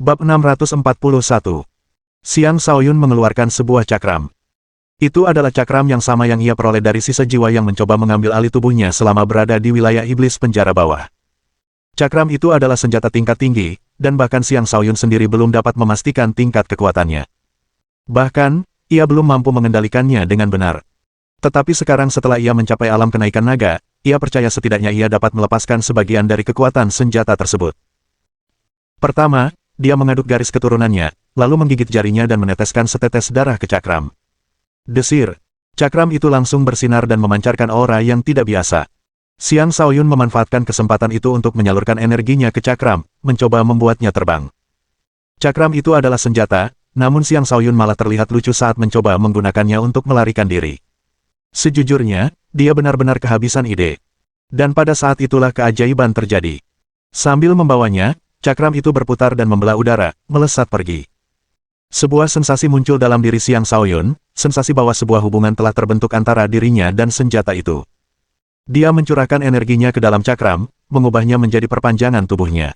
Bab 641. Xiang Shaoyun mengeluarkan sebuah cakram. Itu adalah cakram yang sama yang ia peroleh dari sisa jiwa yang mencoba mengambil alih tubuhnya selama berada di wilayah iblis penjara bawah. Cakram itu adalah senjata tingkat tinggi, dan bahkan Xiang Shaoyun sendiri belum dapat memastikan tingkat kekuatannya. Bahkan, ia belum mampu mengendalikannya dengan benar. Tetapi sekarang setelah ia mencapai alam kenaikan naga, ia percaya setidaknya ia dapat melepaskan sebagian dari kekuatan senjata tersebut. Pertama, dia mengaduk garis keturunannya, lalu menggigit jarinya dan meneteskan setetes darah ke cakram. Desir. Cakram itu langsung bersinar dan memancarkan aura yang tidak biasa. Xiang Shaoyun memanfaatkan kesempatan itu untuk menyalurkan energinya ke cakram, mencoba membuatnya terbang. Cakram itu adalah senjata, namun Xiang Shaoyun malah terlihat lucu saat mencoba menggunakannya untuk melarikan diri. Sejujurnya, dia benar-benar kehabisan ide. Dan pada saat itulah keajaiban terjadi. Sambil membawanya, cakram itu berputar dan membelah udara, melesat pergi. Sebuah sensasi muncul dalam diri Xiang Shaoyun, sensasi bahwa sebuah hubungan telah terbentuk antara dirinya dan senjata itu. Dia mencurahkan energinya ke dalam cakram, mengubahnya menjadi perpanjangan tubuhnya.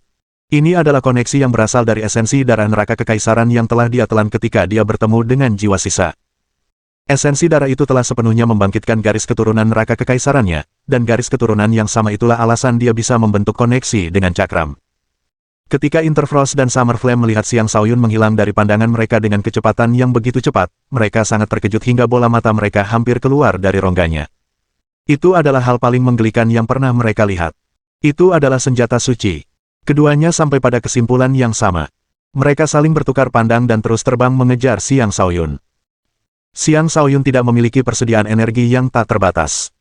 Ini adalah koneksi yang berasal dari esensi darah neraka kekaisaran yang telah dia telan ketika dia bertemu dengan jiwa sisa. Esensi darah itu telah sepenuhnya membangkitkan garis keturunan neraka kekaisarannya, dan garis keturunan yang sama itulah alasan dia bisa membentuk koneksi dengan cakram. Ketika Interfrost dan Summer Flame melihat Xiang Shaoyun menghilang dari pandangan mereka dengan kecepatan yang begitu cepat, mereka sangat terkejut hingga bola mata mereka hampir keluar dari rongganya. Itu adalah hal paling menggelikan yang pernah mereka lihat. Itu adalah senjata suci. Keduanya sampai pada kesimpulan yang sama. Mereka saling bertukar pandang dan terus terbang mengejar Xiang Shaoyun. Xiang Shaoyun tidak memiliki persediaan energi yang tak terbatas.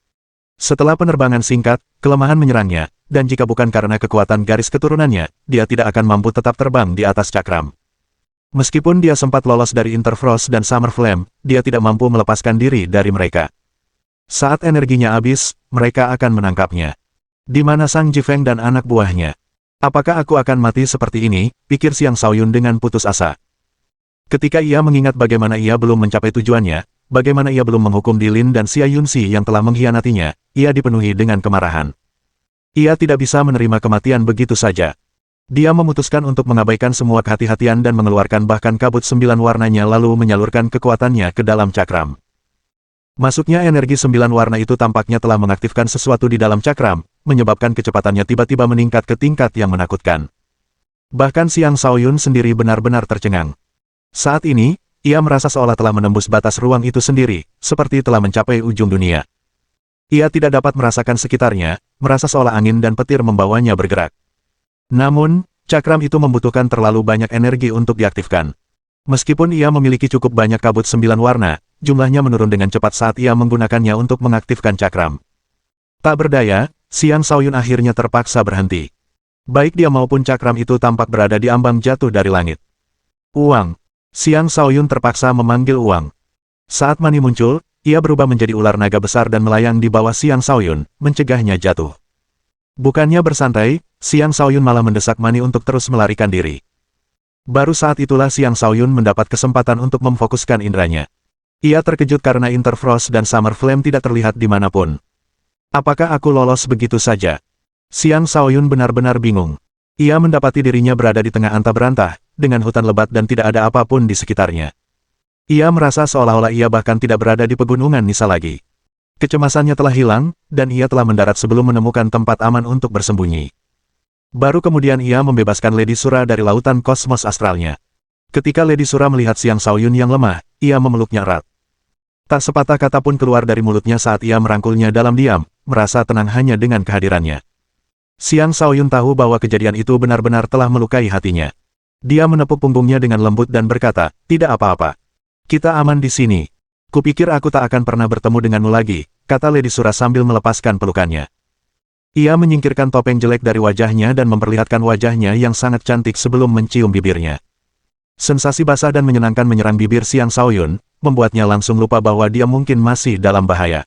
Setelah penerbangan singkat, kelemahan menyerangnya, dan jika bukan karena kekuatan garis keturunannya, dia tidak akan mampu tetap terbang di atas cakram. Meskipun dia sempat lolos dari Interfrost dan Summer Flame, dia tidak mampu melepaskan diri dari mereka. Saat energinya habis, mereka akan menangkapnya. Di mana Sang Jifeng dan anak buahnya? Apakah aku akan mati seperti ini, pikir Xiang Shaoyun dengan putus asa. Ketika ia mengingat bagaimana ia belum mencapai tujuannya, bagaimana ia belum menghukum Di Lin dan Xia Yunxi yang telah mengkhianatinya, ia dipenuhi dengan kemarahan. Ia tidak bisa menerima kematian begitu saja. Dia memutuskan untuk mengabaikan semua kehati-hatian dan mengeluarkan bahkan kabut 9 warnanya lalu menyalurkan kekuatannya ke dalam cakram. Masuknya energi 9 warna itu tampaknya telah mengaktifkan sesuatu di dalam cakram, menyebabkan kecepatannya tiba-tiba meningkat ke tingkat yang menakutkan. Bahkan Xiang Shaoyun sendiri benar-benar tercengang. Saat ini, ia merasa seolah telah menembus batas ruang itu sendiri, seperti telah mencapai ujung dunia. Ia tidak dapat merasakan sekitarnya, merasa seolah angin dan petir membawanya bergerak. Namun, cakram itu membutuhkan terlalu banyak energi untuk diaktifkan. Meskipun ia memiliki cukup banyak kabut 9 warna, jumlahnya menurun dengan cepat saat ia menggunakannya untuk mengaktifkan cakram. Tak berdaya, Xiang Shaoyun akhirnya terpaksa berhenti. Baik dia maupun cakram itu tampak berada di ambang jatuh dari langit. Uang. Xiang Shaoyun terpaksa memanggil Uang. Saat Mani muncul, ia berubah menjadi ular naga besar dan melayang di bawah Xiang Shaoyun, mencegahnya jatuh. Bukannya bersantai, Xiang Shaoyun malah mendesak Mani untuk terus melarikan diri. Baru saat itulah Xiang Shaoyun mendapat kesempatan untuk memfokuskan inderanya. Ia terkejut karena Interfrost dan Summer Flame tidak terlihat dimanapun. Apakah aku lolos begitu saja? Xiang Shaoyun benar-benar bingung. Ia mendapati dirinya berada di tengah antah berantah, dengan hutan lebat dan tidak ada apapun di sekitarnya. Ia merasa seolah-olah ia bahkan tidak berada di pegunungan Nisa lagi. Kecemasannya telah hilang, dan ia telah mendarat sebelum menemukan tempat aman untuk bersembunyi. Baru kemudian ia membebaskan Lady Sura dari lautan kosmos astralnya. Ketika Lady Sura melihat Xiang Shaoyun yang lemah, ia memeluknya erat. Tak sepatah kata pun keluar dari mulutnya saat ia merangkulnya dalam diam, merasa tenang hanya dengan kehadirannya. Xiang Shaoyun tahu bahwa kejadian itu benar-benar telah melukai hatinya. Dia menepuk punggungnya dengan lembut dan berkata, "Tidak apa-apa. Kita aman di sini. Kupikir aku tak akan pernah bertemu denganmu lagi," kata Lady Sura sambil melepaskan pelukannya. Ia menyingkirkan topeng jelek dari wajahnya dan memperlihatkan wajahnya yang sangat cantik sebelum mencium bibirnya. Sensasi basah dan menyenangkan menyerang bibir Xiang Shaoyun, membuatnya langsung lupa bahwa dia mungkin masih dalam bahaya.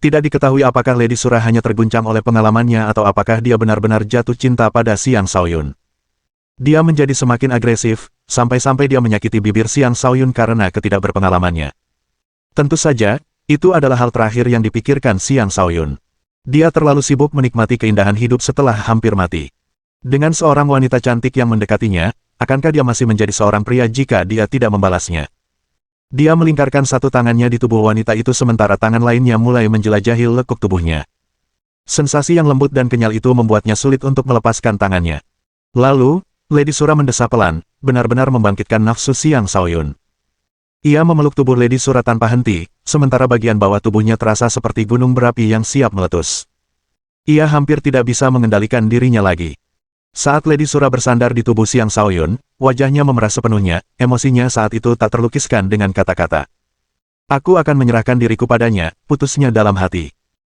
Tidak diketahui apakah Lady Sura hanya terguncang oleh pengalamannya atau apakah dia benar-benar jatuh cinta pada Xiang Shaoyun. Dia menjadi semakin agresif, sampai-sampai dia menyakiti bibir Xiang Shaoyun karena ketidakberpengalamannya. Tentu saja, itu adalah hal terakhir yang dipikirkan Xiang Shaoyun. Dia terlalu sibuk menikmati keindahan hidup setelah hampir mati. Dengan seorang wanita cantik yang mendekatinya, akankah dia masih menjadi seorang pria jika dia tidak membalasnya? Dia melingkarkan satu tangannya di tubuh wanita itu sementara tangan lainnya mulai menjelajahi lekuk tubuhnya. Sensasi yang lembut dan kenyal itu membuatnya sulit untuk melepaskan tangannya. Lalu, Lady Sura mendesah pelan, benar-benar membangkitkan nafsu Xiang Shaoyun. Ia memeluk tubuh Lady Sura tanpa henti, sementara bagian bawah tubuhnya terasa seperti gunung berapi yang siap meletus. Ia hampir tidak bisa mengendalikan dirinya lagi. Saat Lady Sura bersandar di tubuh Xiang Shaoyun, wajahnya memerah sepenuhnya, emosinya saat itu tak terlukiskan dengan kata-kata. Aku akan menyerahkan diriku padanya, putusnya dalam hati.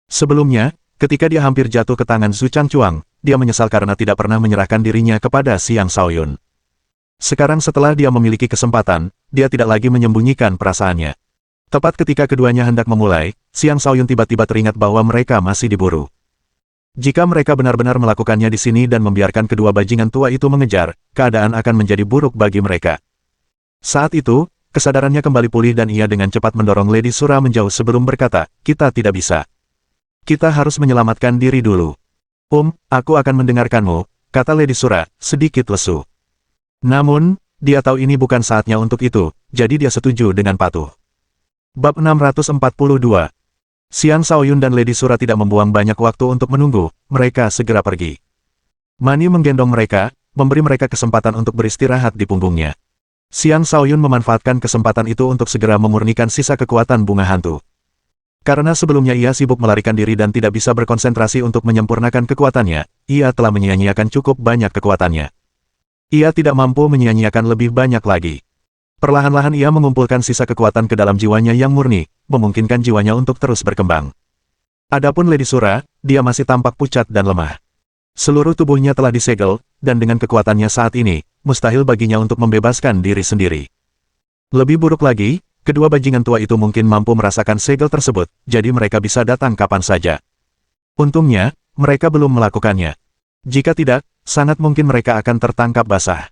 Sebelumnya, ketika dia hampir jatuh ke tangan Zhu Changchuang, dia menyesal karena tidak pernah menyerahkan dirinya kepada Xiang Shaoyun. Sekarang setelah dia memiliki kesempatan, dia tidak lagi menyembunyikan perasaannya. Tepat ketika keduanya hendak memulai, Xiang Shaoyun tiba-tiba teringat bahwa mereka masih diburu. Jika mereka benar-benar melakukannya di sini dan membiarkan kedua bajingan tua itu mengejar, keadaan akan menjadi buruk bagi mereka. Saat itu, kesadarannya kembali pulih dan ia dengan cepat mendorong Lady Sura menjauh sebelum berkata, kita tidak bisa. Kita harus menyelamatkan diri dulu. Aku akan mendengarkanmu, kata Lady Sura, sedikit lesu. Namun, dia tahu ini bukan saatnya untuk itu, jadi dia setuju dengan patuh. Bab 642. Xiang Shaoyun dan Lady Sura tidak membuang banyak waktu untuk menunggu, mereka segera pergi. Mani menggendong mereka, memberi mereka kesempatan untuk beristirahat di punggungnya. Xiang Shaoyun memanfaatkan kesempatan itu untuk segera memurnikan sisa kekuatan bunga hantu. Karena sebelumnya ia sibuk melarikan diri dan tidak bisa berkonsentrasi untuk menyempurnakan kekuatannya, ia telah menyia-nyiakan cukup banyak kekuatannya. Ia tidak mampu menyia-nyiakan lebih banyak lagi. Perlahan-lahan ia mengumpulkan sisa kekuatan ke dalam jiwanya yang murni, memungkinkan jiwanya untuk terus berkembang. Adapun Lady Sura, dia masih tampak pucat dan lemah. Seluruh tubuhnya telah disegel, dan dengan kekuatannya saat ini, mustahil baginya untuk membebaskan diri sendiri. Lebih buruk lagi, kedua bajingan tua itu mungkin mampu merasakan segel tersebut, jadi mereka bisa datang kapan saja. Untungnya, mereka belum melakukannya. Jika tidak, sangat mungkin mereka akan tertangkap basah.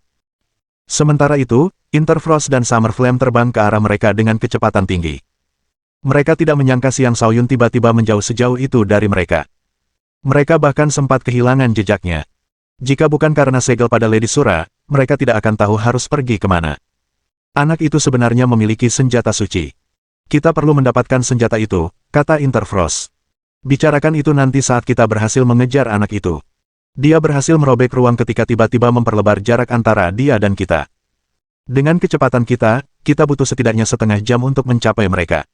Sementara itu, Interfrost dan Summer Flame terbang ke arah mereka dengan kecepatan tinggi. Mereka tidak menyangka Xiang Shaoyun tiba-tiba menjauh sejauh itu dari mereka. Mereka bahkan sempat kehilangan jejaknya. Jika bukan karena segel pada Lady Sura, mereka tidak akan tahu harus pergi kemana. Anak itu sebenarnya memiliki senjata suci. Kita perlu mendapatkan senjata itu, kata Interfrost. Bicarakan itu nanti saat kita berhasil mengejar anak itu. Dia berhasil merobek ruang ketika tiba-tiba memperlebar jarak antara dia dan kita. Dengan kecepatan kita butuh setidaknya setengah jam untuk mencapai mereka.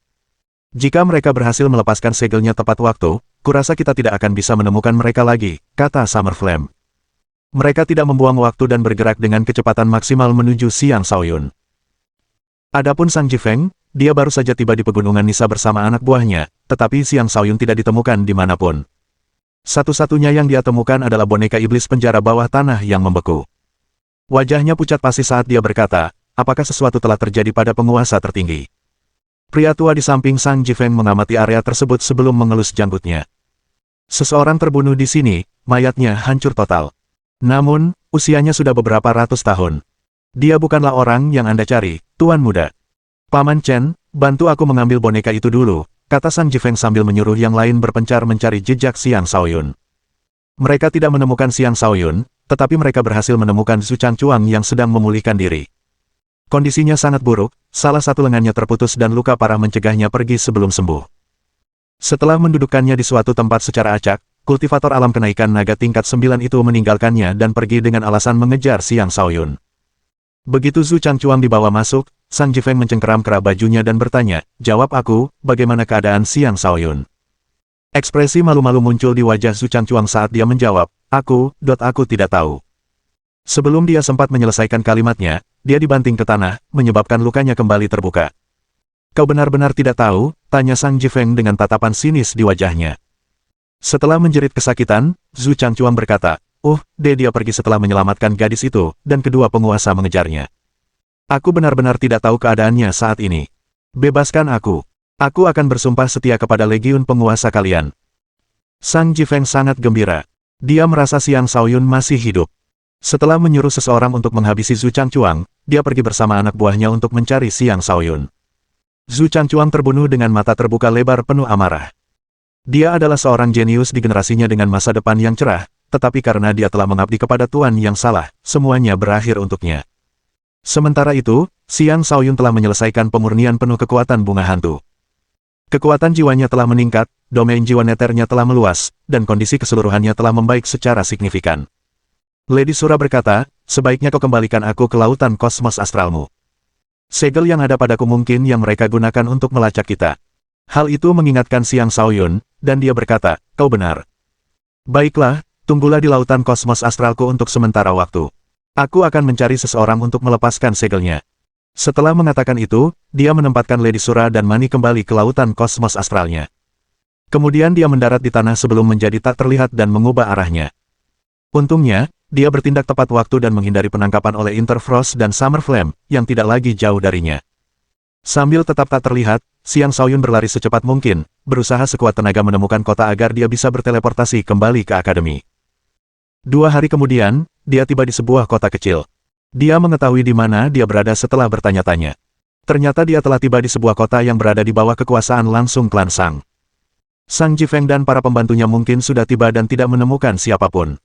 Jika mereka berhasil melepaskan segelnya tepat waktu, kurasa kita tidak akan bisa menemukan mereka lagi, kata Summer Flame. Mereka tidak membuang waktu dan bergerak dengan kecepatan maksimal menuju Xiang Shaoyun. Adapun Sang Jifeng, dia baru saja tiba di pegunungan Nisa bersama anak buahnya, tetapi Xiang Shaoyun tidak ditemukan dimanapun. Satu-satunya yang dia temukan adalah boneka iblis penjara bawah tanah yang membeku. Wajahnya pucat pasi saat dia berkata, apakah sesuatu telah terjadi pada penguasa tertinggi? Pria tua di samping Sang Jifeng mengamati area tersebut sebelum mengelus janggutnya. Seseorang terbunuh di sini, mayatnya hancur total. Namun, usianya sudah beberapa ratus tahun. Dia bukanlah orang yang Anda cari, Tuan Muda. Paman Chen, bantu aku mengambil boneka itu dulu, kata Sang Jifeng sambil menyuruh yang lain berpencar mencari jejak Xiang Shaoyun. Mereka tidak menemukan Xiang Shaoyun, tetapi mereka berhasil menemukan Zhu Changchuang yang sedang memulihkan diri. Kondisinya sangat buruk, salah satu lengannya terputus dan luka parah mencegahnya pergi sebelum sembuh. Setelah mendudukkannya di suatu tempat secara acak, kultivator alam kenaikan naga tingkat 9 itu meninggalkannya dan pergi dengan alasan mengejar Xiang Shaoyun. Begitu Zhu Changchuang dibawa masuk, Sang Jifeng mencengkeram-kerah bajunya dan bertanya, jawab aku, bagaimana keadaan Xiang Shaoyun? Ekspresi malu-malu muncul di wajah Zhu Changchuang saat dia menjawab, aku tidak tahu. Sebelum dia sempat menyelesaikan kalimatnya, dia dibanting ke tanah, menyebabkan lukanya kembali terbuka. Kau benar-benar tidak tahu? Tanya Sang Jifeng dengan tatapan sinis di wajahnya. Setelah menjerit kesakitan, Zhu Changchuang berkata, dia pergi setelah menyelamatkan gadis itu, dan kedua penguasa mengejarnya. Aku benar-benar tidak tahu keadaannya saat ini. Bebaskan aku. Aku akan bersumpah setia kepada legiun penguasa kalian. Sang Jifeng sangat gembira. Dia merasa Xiang Shaoyun masih hidup. Setelah menyuruh seseorang untuk menghabisi Zhu Changchuang, dia pergi bersama anak buahnya untuk mencari Xiang Shaoyun. Zhu Changchuang terbunuh dengan mata terbuka lebar penuh amarah. Dia adalah seorang jenius di generasinya dengan masa depan yang cerah, tetapi karena dia telah mengabdi kepada Tuan yang salah, semuanya berakhir untuknya. Sementara itu, Xiang Shaoyun telah menyelesaikan pemurnian penuh kekuatan bunga hantu. Kekuatan jiwanya telah meningkat, domain jiwa neternya telah meluas, dan kondisi keseluruhannya telah membaik secara signifikan. Lady Sura berkata, sebaiknya kau kembalikan aku ke lautan kosmos astralmu. Segel yang ada padaku mungkin yang mereka gunakan untuk melacak kita. Hal itu mengingatkan Xiang Shaoyun, dan dia berkata, kau benar. Baiklah, tunggulah di lautan kosmos astralku untuk sementara waktu. Aku akan mencari seseorang untuk melepaskan segelnya. Setelah mengatakan itu, dia menempatkan Lady Sura dan Mani kembali ke lautan kosmos astralnya. Kemudian dia mendarat di tanah sebelum menjadi tak terlihat dan mengubah arahnya. Untungnya, dia bertindak tepat waktu dan menghindari penangkapan oleh Interfrost dan Summer Flame, yang tidak lagi jauh darinya. Sambil tetap tak terlihat, Xiang Shaoyun berlari secepat mungkin, berusaha sekuat tenaga menemukan kota agar dia bisa berteleportasi kembali ke akademi. 2 hari kemudian, dia tiba di sebuah kota kecil. Dia mengetahui di mana dia berada setelah bertanya-tanya. Ternyata dia telah tiba di sebuah kota yang berada di bawah kekuasaan langsung klan Sang. Sang Jifeng dan para pembantunya mungkin sudah tiba dan tidak menemukan siapapun.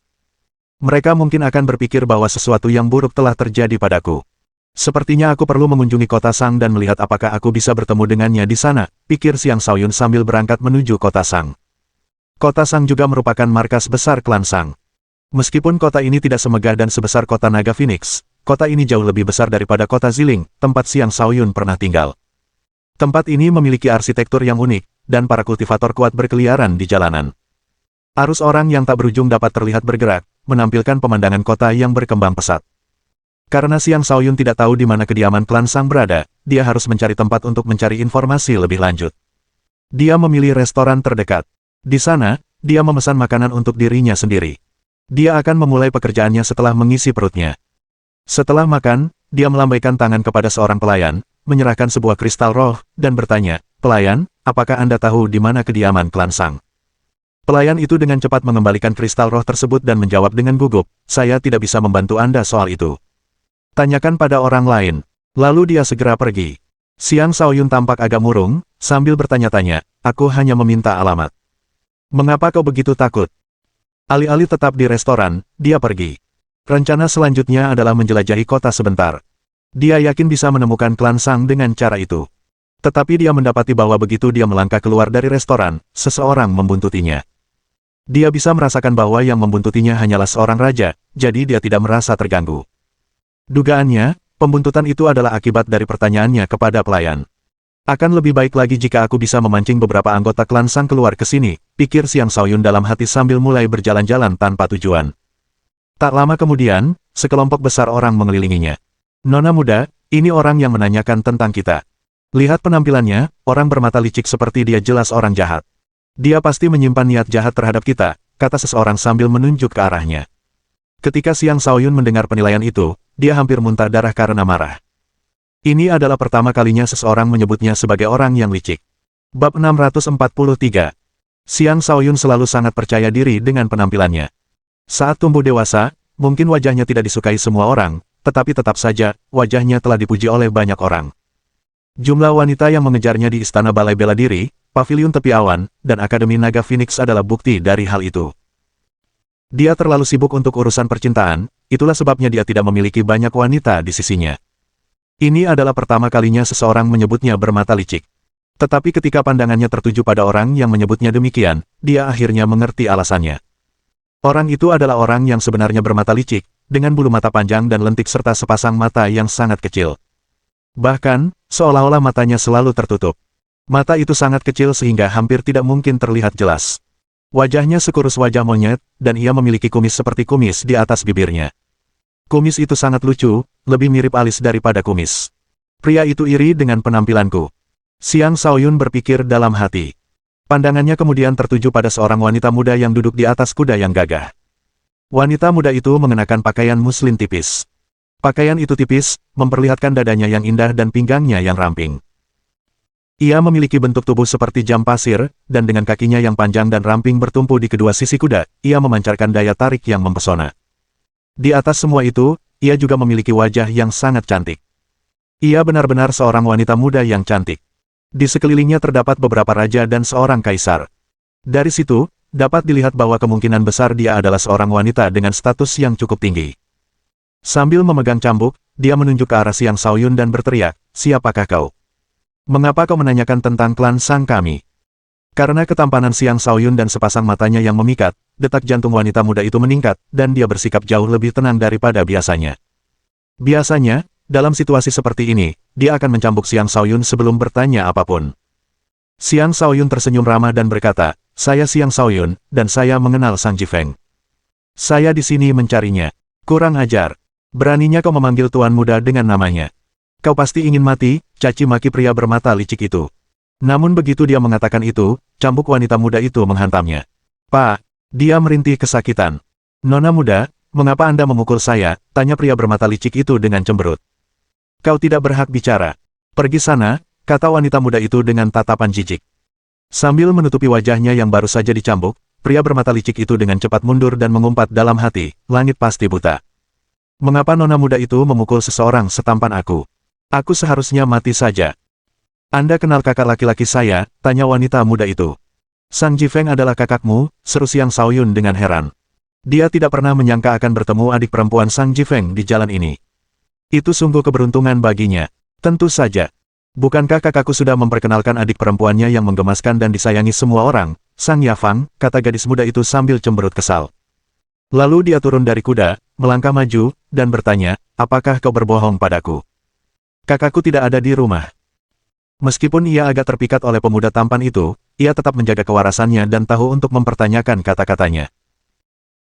Mereka mungkin akan berpikir bahwa sesuatu yang buruk telah terjadi padaku. Sepertinya aku perlu mengunjungi kota Sang dan melihat apakah aku bisa bertemu dengannya di sana, pikir Xiang Shaoyun sambil berangkat menuju kota Sang. Kota Sang juga merupakan markas besar klan Sang. Meskipun kota ini tidak semegah dan sebesar kota Naga Phoenix, kota ini jauh lebih besar daripada kota Ziling, tempat Xiang Shaoyun pernah tinggal. Tempat ini memiliki arsitektur yang unik, dan para kultivator kuat berkeliaran di jalanan. Arus orang yang tak berujung dapat terlihat bergerak, menampilkan pemandangan kota yang berkembang pesat. Karena Xiang Shaoyun tidak tahu di mana kediaman klan Sang berada, dia harus mencari tempat untuk mencari informasi lebih lanjut. Dia memilih restoran terdekat. Di sana, dia memesan makanan untuk dirinya sendiri. Dia akan memulai pekerjaannya setelah mengisi perutnya. Setelah makan, dia melambaikan tangan kepada seorang pelayan, menyerahkan sebuah kristal roh, dan bertanya, "Pelayan, apakah Anda tahu di mana kediaman klan Sang?" Pelayan itu dengan cepat mengembalikan kristal roh tersebut dan menjawab dengan gugup, "Saya tidak bisa membantu Anda soal itu. Tanyakan pada orang lain." Lalu dia segera pergi. Xiang Shaoyun tampak agak murung, sambil bertanya-tanya, "Aku hanya meminta alamat. Mengapa kau begitu takut?" Alih-alih tetap di restoran, dia pergi. Rencana selanjutnya adalah menjelajahi kota sebentar. Dia yakin bisa menemukan klan Sang dengan cara itu. Tetapi dia mendapati bahwa begitu dia melangkah keluar dari restoran, seseorang membuntutinya. Dia bisa merasakan bahwa yang membuntutinya hanyalah seorang raja, jadi dia tidak merasa terganggu. Dugaannya, pembuntutan itu adalah akibat dari pertanyaannya kepada pelayan. Akan lebih baik lagi jika aku bisa memancing beberapa anggota klan Sang keluar ke sini, pikir Xiang Shaoyun dalam hati sambil mulai berjalan-jalan tanpa tujuan. Tak lama kemudian, sekelompok besar orang mengelilinginya. "Nona muda, ini orang yang menanyakan tentang kita. Lihat penampilannya, orang bermata licik seperti dia jelas orang jahat. Dia pasti menyimpan niat jahat terhadap kita," kata seseorang sambil menunjuk ke arahnya. Ketika Xiang Shaoyun mendengar penilaian itu, dia hampir muntah darah karena marah. Ini adalah pertama kalinya seseorang menyebutnya sebagai orang yang licik. Bab 643. Xiang Shaoyun selalu sangat percaya diri dengan penampilannya. Saat tumbuh dewasa, mungkin wajahnya tidak disukai semua orang, tetapi tetap saja, wajahnya telah dipuji oleh banyak orang. Jumlah wanita yang mengejarnya di Istana Balai Bela Diri, Paviliun Tepi Awan, dan Akademi Naga Phoenix adalah bukti dari hal itu. Dia terlalu sibuk untuk urusan percintaan, itulah sebabnya dia tidak memiliki banyak wanita di sisinya. Ini adalah pertama kalinya seseorang menyebutnya bermata licik. Tetapi ketika pandangannya tertuju pada orang yang menyebutnya demikian, dia akhirnya mengerti alasannya. Orang itu adalah orang yang sebenarnya bermata licik, dengan bulu mata panjang dan lentik serta sepasang mata yang sangat kecil. Bahkan, seolah-olah matanya selalu tertutup. Mata itu sangat kecil sehingga hampir tidak mungkin terlihat jelas. Wajahnya sekurus wajah monyet, dan ia memiliki kumis seperti kumis di atas bibirnya. Kumis itu sangat lucu, lebih mirip alis daripada kumis. Pria itu iri dengan penampilanku. Xiang Shaoyun berpikir dalam hati. Pandangannya kemudian tertuju pada seorang wanita muda yang duduk di atas kuda yang gagah. Wanita muda itu mengenakan pakaian muslin tipis. Pakaian itu tipis, memperlihatkan dadanya yang indah dan pinggangnya yang ramping. Ia memiliki bentuk tubuh seperti jam pasir, dan dengan kakinya yang panjang dan ramping bertumpu di kedua sisi kuda, ia memancarkan daya tarik yang mempesona. Di atas semua itu, ia juga memiliki wajah yang sangat cantik. Ia benar-benar seorang wanita muda yang cantik. Di sekelilingnya terdapat beberapa raja dan seorang kaisar. Dari situ, dapat dilihat bahwa kemungkinan besar dia adalah seorang wanita dengan status yang cukup tinggi. Sambil memegang cambuk, dia menunjuk ke arah Xiang Shaoyun dan berteriak, "Siapakah kau? Mengapa kau menanyakan tentang klan Sang kami?" Karena ketampanan Xiang Shaoyun dan sepasang matanya yang memikat, detak jantung wanita muda itu meningkat, dan dia bersikap jauh lebih tenang daripada biasanya. Biasanya, dalam situasi seperti ini, dia akan mencambuk Xiang Shaoyun sebelum bertanya apapun. Xiang Shaoyun tersenyum ramah dan berkata, "Saya Xiang Shaoyun, dan saya mengenal Sang Jifeng. Saya di sini mencarinya." "Kurang ajar. Beraninya kau memanggil tuan muda dengan namanya. Kau pasti ingin mati," caci maki pria bermata licik itu. Namun begitu dia mengatakan itu, cambuk wanita muda itu menghantamnya. "Pak!" Dia merintih kesakitan. "Nona muda, mengapa Anda memukul saya?" tanya pria bermata licik itu dengan cemberut. "Kau tidak berhak bicara. Pergi sana," kata wanita muda itu dengan tatapan jijik. Sambil menutupi wajahnya yang baru saja dicambuk, pria bermata licik itu dengan cepat mundur dan mengumpat dalam hati, "Langit pasti buta. Mengapa nona muda itu memukul seseorang setampan aku? Aku seharusnya mati saja." "Anda kenal kakak laki-laki saya?" tanya wanita muda itu. "Sang Jifeng adalah kakakmu," seru Xiang Shaoyun dengan heran. Dia tidak pernah menyangka akan bertemu adik perempuan Sang Jifeng di jalan ini. Itu sungguh keberuntungan baginya. "Tentu saja. Bukankah kakakku sudah memperkenalkan adik perempuannya yang menggemaskan dan disayangi semua orang, Sang Yafang?" kata gadis muda itu sambil cemberut kesal. Lalu dia turun dari kuda, melangkah maju, dan bertanya, "Apakah kau berbohong padaku? Kakakku tidak ada di rumah." Meskipun ia agak terpikat oleh pemuda tampan itu, ia tetap menjaga kewarasannya dan tahu untuk mempertanyakan kata-katanya.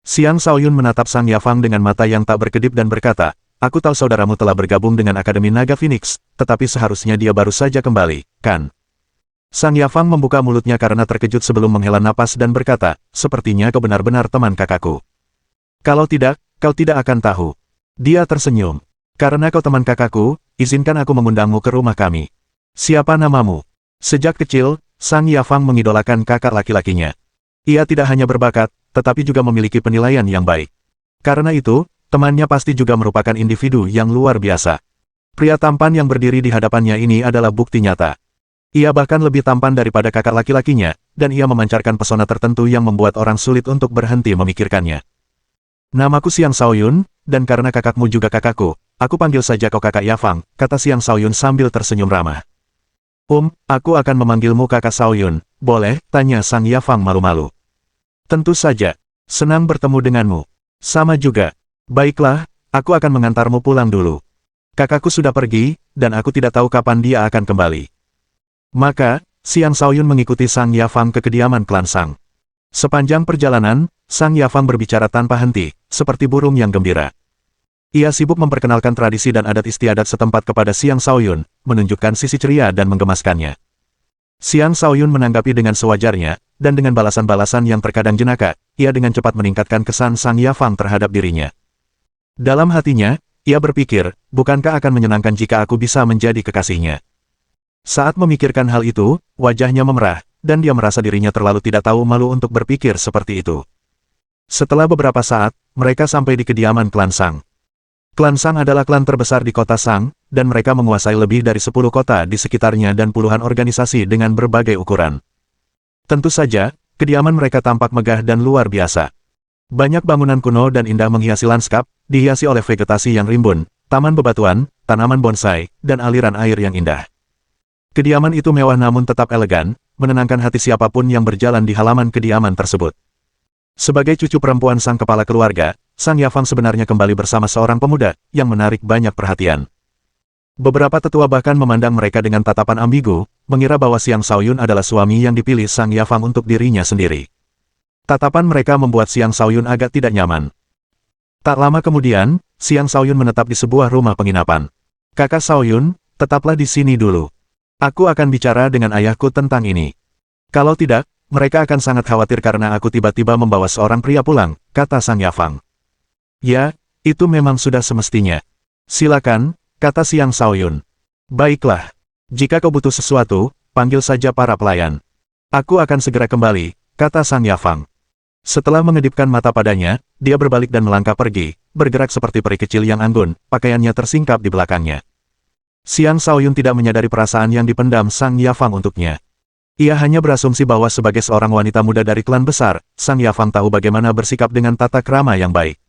Xiang Shaoyun menatap Sang Yafang dengan mata yang tak berkedip dan berkata, "Aku tahu saudaramu telah bergabung dengan Akademi Naga Phoenix, tetapi seharusnya dia baru saja kembali, kan?" Sang Yafang membuka mulutnya karena terkejut sebelum menghela napas dan berkata, "Sepertinya kau benar-benar teman kakakku. Kalau tidak, kau tidak akan tahu." Dia tersenyum. "Karena kau teman kakakku, izinkan aku mengundangmu ke rumah kami." "Siapa namamu?" Sejak kecil, Sang Yafang mengidolakan kakak laki-lakinya. Ia tidak hanya berbakat, tetapi juga memiliki penilaian yang baik. Karena itu, temannya pasti juga merupakan individu yang luar biasa. Pria tampan yang berdiri di hadapannya ini adalah bukti nyata. Ia bahkan lebih tampan daripada kakak laki-lakinya, dan ia memancarkan pesona tertentu yang membuat orang sulit untuk berhenti memikirkannya. "Namaku Xiang Shaoyun, dan karena kakakmu juga kakakku, aku panggil saja kau kakak Yafang," kata Xiang Shaoyun sambil tersenyum ramah. Aku akan memanggilmu kakak Shaoyun, boleh?" tanya Sang Yafang malu-malu. "Tentu saja. Senang bertemu denganmu." "Sama juga. Baiklah, aku akan mengantarmu pulang dulu. Kakakku sudah pergi, dan aku tidak tahu kapan dia akan kembali." Maka, Xiang Shaoyun mengikuti Sang Yafang ke kediaman klan Sang. Sepanjang perjalanan, Sang Yafang berbicara tanpa henti, seperti burung yang gembira. Ia sibuk memperkenalkan tradisi dan adat istiadat setempat kepada Xiang Shaoyun, menunjukkan sisi ceria dan menggemaskannya. Xiang Shaoyun menanggapi dengan sewajarnya, dan dengan balasan-balasan yang terkadang jenaka, ia dengan cepat meningkatkan kesan Sang Yafang terhadap dirinya. Dalam hatinya, ia berpikir, bukankah akan menyenangkan jika aku bisa menjadi kekasihnya? Saat memikirkan hal itu, wajahnya memerah, dan dia merasa dirinya terlalu tidak tahu malu untuk berpikir seperti itu. Setelah beberapa saat, mereka sampai di kediaman klan Sang. Klan Sang adalah klan terbesar di kota Sang, dan mereka menguasai lebih dari 10 kota di sekitarnya dan puluhan organisasi dengan berbagai ukuran. Tentu saja, kediaman mereka tampak megah dan luar biasa. Banyak bangunan kuno dan indah menghiasi lanskap, dihiasi oleh vegetasi yang rimbun, taman bebatuan, tanaman bonsai, dan aliran air yang indah. Kediaman itu mewah namun tetap elegan, menenangkan hati siapapun yang berjalan di halaman kediaman tersebut. Sebagai cucu perempuan sang kepala keluarga, Sang Yafang sebenarnya kembali bersama seorang pemuda, yang menarik banyak perhatian. Beberapa tetua bahkan memandang mereka dengan tatapan ambigu, mengira bahwa Xiang Shaoyun adalah suami yang dipilih Sang Yafang untuk dirinya sendiri. Tatapan mereka membuat Xiang Shaoyun agak tidak nyaman. Tak lama kemudian, Xiang Shaoyun menetap di sebuah rumah penginapan. "Kakak Shaoyun, tetaplah di sini dulu. Aku akan bicara dengan ayahku tentang ini. Kalau tidak, mereka akan sangat khawatir karena aku tiba-tiba membawa seorang pria pulang," kata Sang Yafang. "Ya, itu memang sudah semestinya. Silakan," kata Xiang Shaoyun. "Baiklah. Jika kau butuh sesuatu, panggil saja para pelayan. Aku akan segera kembali," kata Sang Yafang. Setelah mengedipkan mata padanya, dia berbalik dan melangkah pergi, bergerak seperti peri kecil yang anggun, pakaiannya tersingkap di belakangnya. Xiang Shaoyun tidak menyadari perasaan yang dipendam Sang Yafang untuknya. Ia hanya berasumsi bahwa sebagai seorang wanita muda dari klan besar, Sang Yafang tahu bagaimana bersikap dengan tata krama yang baik.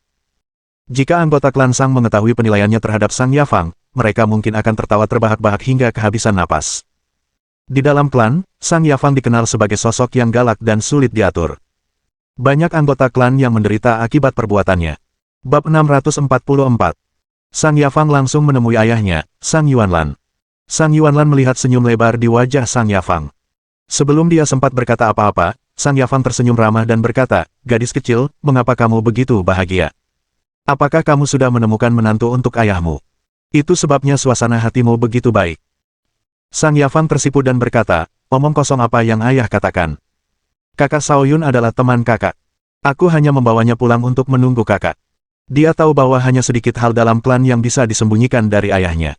Jika anggota klan Sang mengetahui penilaiannya terhadap Sang Yafang, mereka mungkin akan tertawa terbahak-bahak hingga kehabisan napas. Di dalam klan, Sang Yafang dikenal sebagai sosok yang galak dan sulit diatur. Banyak anggota klan yang menderita akibat perbuatannya. Bab 644. Sang Yafang langsung menemui ayahnya, Sang Yuanlan. Sang Yuanlan melihat senyum lebar di wajah Sang Yafang. Sebelum dia sempat berkata apa-apa, Sang Yafang tersenyum ramah dan berkata, "Gadis kecil, mengapa kamu begitu bahagia? Apakah kamu sudah menemukan menantu untuk ayahmu? Itu sebabnya suasana hatimu begitu baik." Sang Yafang tersipu dan berkata, "Omong kosong apa yang ayah katakan? Kakak Shaoyun adalah teman kakak. Aku hanya membawanya pulang untuk menunggu kakak. Dia tahu bahwa hanya sedikit hal dalam klan yang bisa disembunyikan dari ayahnya.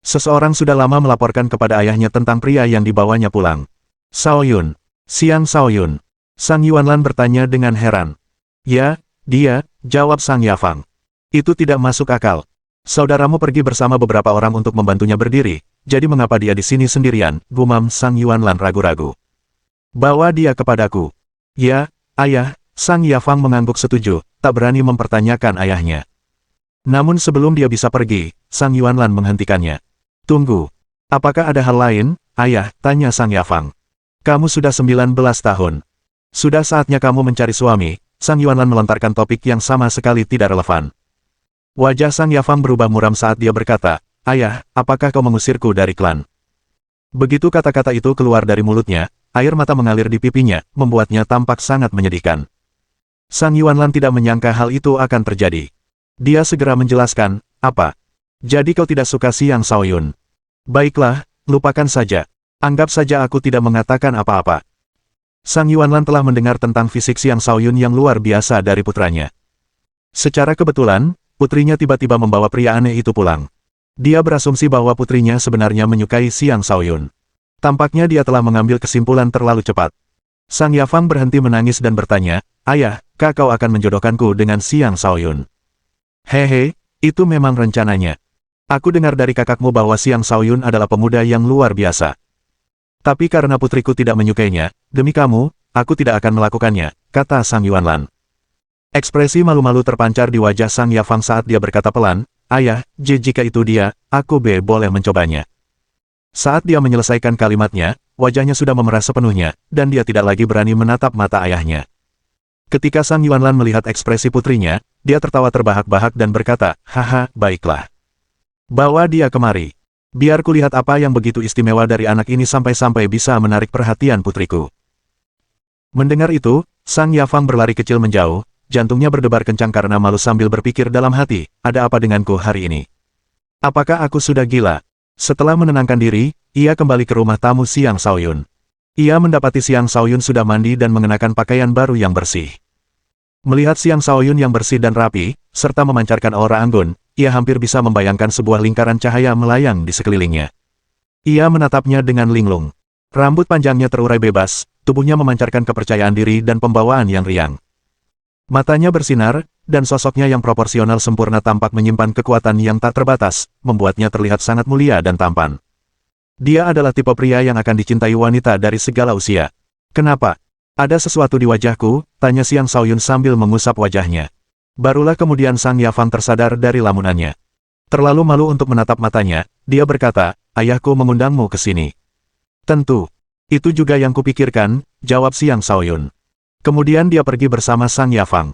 Seseorang sudah lama melaporkan kepada ayahnya tentang pria yang dibawanya pulang." "Shaoyun? Xiang Shaoyun?" Sang Yuanlan bertanya dengan heran. "Ya, dia," jawab Sang Yafang. "Itu tidak masuk akal. Saudaramu pergi bersama beberapa orang untuk membantunya berdiri, jadi mengapa dia di sini sendirian?" gumam Sang Yuanlan ragu-ragu. "Bawa dia kepadaku." "Ya, ayah." Sang Yafang mengangguk setuju, tak berani mempertanyakan ayahnya. Namun sebelum dia bisa pergi, Sang Yuanlan menghentikannya. "Tunggu. Apakah ada hal lain, ayah?" tanya Sang Yafang. "Kamu sudah 19 tahun. Sudah saatnya kamu mencari suami." Sang Yuanlan melontarkan topik yang sama sekali tidak relevan. Wajah Sang Yafang berubah muram saat dia berkata, "Ayah, apakah kau mengusirku dari klan?" Begitu kata-kata itu keluar dari mulutnya, air mata mengalir di pipinya, membuatnya tampak sangat menyedihkan. Sang Yuanlan tidak menyangka hal itu akan terjadi. Dia segera menjelaskan, "Apa? Jadi kau tidak suka Xiang Shaoyun? Baiklah, lupakan saja. Anggap saja aku tidak mengatakan apa-apa." Sang Yuanlan telah mendengar tentang fisik Xiang Shaoyun yang luar biasa dari putranya. Secara kebetulan, putrinya tiba-tiba membawa pria aneh itu pulang. Dia berasumsi bahwa putrinya sebenarnya menyukai Xiang Shaoyun. Tampaknya dia telah mengambil kesimpulan terlalu cepat. Sang Yafang berhenti menangis dan bertanya, "Ayah, kau akan menjodohkanku dengan Xiang Shaoyun?" "Hehe, itu memang rencananya. Aku dengar dari kakakmu bahwa Xiang Shaoyun adalah pemuda yang luar biasa. Tapi karena putriku tidak menyukainya, demi kamu, aku tidak akan melakukannya," kata Sang Yuanlan. Ekspresi malu-malu terpancar di wajah Sang Yafang saat dia berkata pelan, "Ayah, jika itu dia, aku boleh mencobanya." Saat dia menyelesaikan kalimatnya, wajahnya sudah memerah sepenuhnya, dan dia tidak lagi berani menatap mata ayahnya. Ketika Sang Yuanlan melihat ekspresi putrinya, dia tertawa terbahak-bahak dan berkata, "Haha, baiklah. Bawa dia kemari. Biar kulihat apa yang begitu istimewa dari anak ini sampai-sampai bisa menarik perhatian putriku." Mendengar itu, Sang Yafang berlari kecil menjauh, jantungnya berdebar kencang karena malu sambil berpikir dalam hati, "Ada apa denganku hari ini? Apakah aku sudah gila?" Setelah menenangkan diri, ia kembali ke rumah tamu Xiang Shaoyun. Ia mendapati Xiang Shaoyun sudah mandi dan mengenakan pakaian baru yang bersih. Melihat Xiang Shaoyun yang bersih dan rapi, serta memancarkan aura anggun, ia hampir bisa membayangkan sebuah lingkaran cahaya melayang di sekelilingnya. Ia menatapnya dengan linglung. Rambut panjangnya terurai bebas, tubuhnya memancarkan kepercayaan diri dan pembawaan yang riang. Matanya bersinar, dan sosoknya yang proporsional sempurna tampak menyimpan kekuatan yang tak terbatas, membuatnya terlihat sangat mulia dan tampan. Dia adalah tipe pria yang akan dicintai wanita dari segala usia. "Kenapa? Ada sesuatu di wajahku?" tanya Xiang Shaoyun sambil mengusap wajahnya. Barulah kemudian Sang Yafang tersadar dari lamunannya. Terlalu malu untuk menatap matanya, dia berkata, "Ayahku mengundangmu ke sini." "Tentu. Itu juga yang kupikirkan," jawab Xiang Shaoyun. Kemudian dia pergi bersama Sang Yafang.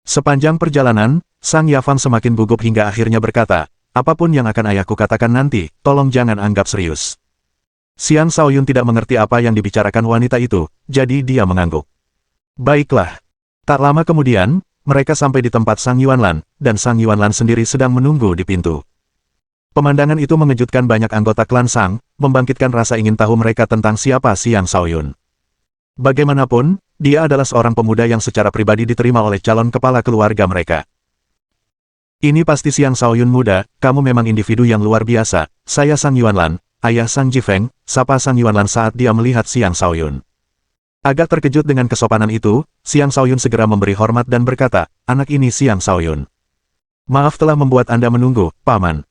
Sepanjang perjalanan, Sang Yafang semakin gugup hingga akhirnya berkata, "Apapun yang akan ayahku katakan nanti, tolong jangan anggap serius." Xiang Shaoyun tidak mengerti apa yang dibicarakan wanita itu, jadi dia mengangguk. Baiklah. Tak lama kemudian, mereka sampai di tempat Sang Yuanlan, dan Sang Yuanlan sendiri sedang menunggu di pintu. Pemandangan itu mengejutkan banyak anggota klan Sang, membangkitkan rasa ingin tahu mereka tentang siapa Xiang Shaoyun. Bagaimanapun, dia adalah seorang pemuda yang secara pribadi diterima oleh calon kepala keluarga mereka. "Ini pasti Xiang Shaoyun muda, kamu memang individu yang luar biasa. Saya Sang Yuanlan, ayah Sang Jifeng," sapa Sang Yuanlan saat dia melihat Xiang Shaoyun. Agak terkejut dengan kesopanan itu, Xiang Shaoyun segera memberi hormat dan berkata, "Anak ini Xiang Shaoyun. Maaf telah membuat Anda menunggu, Paman."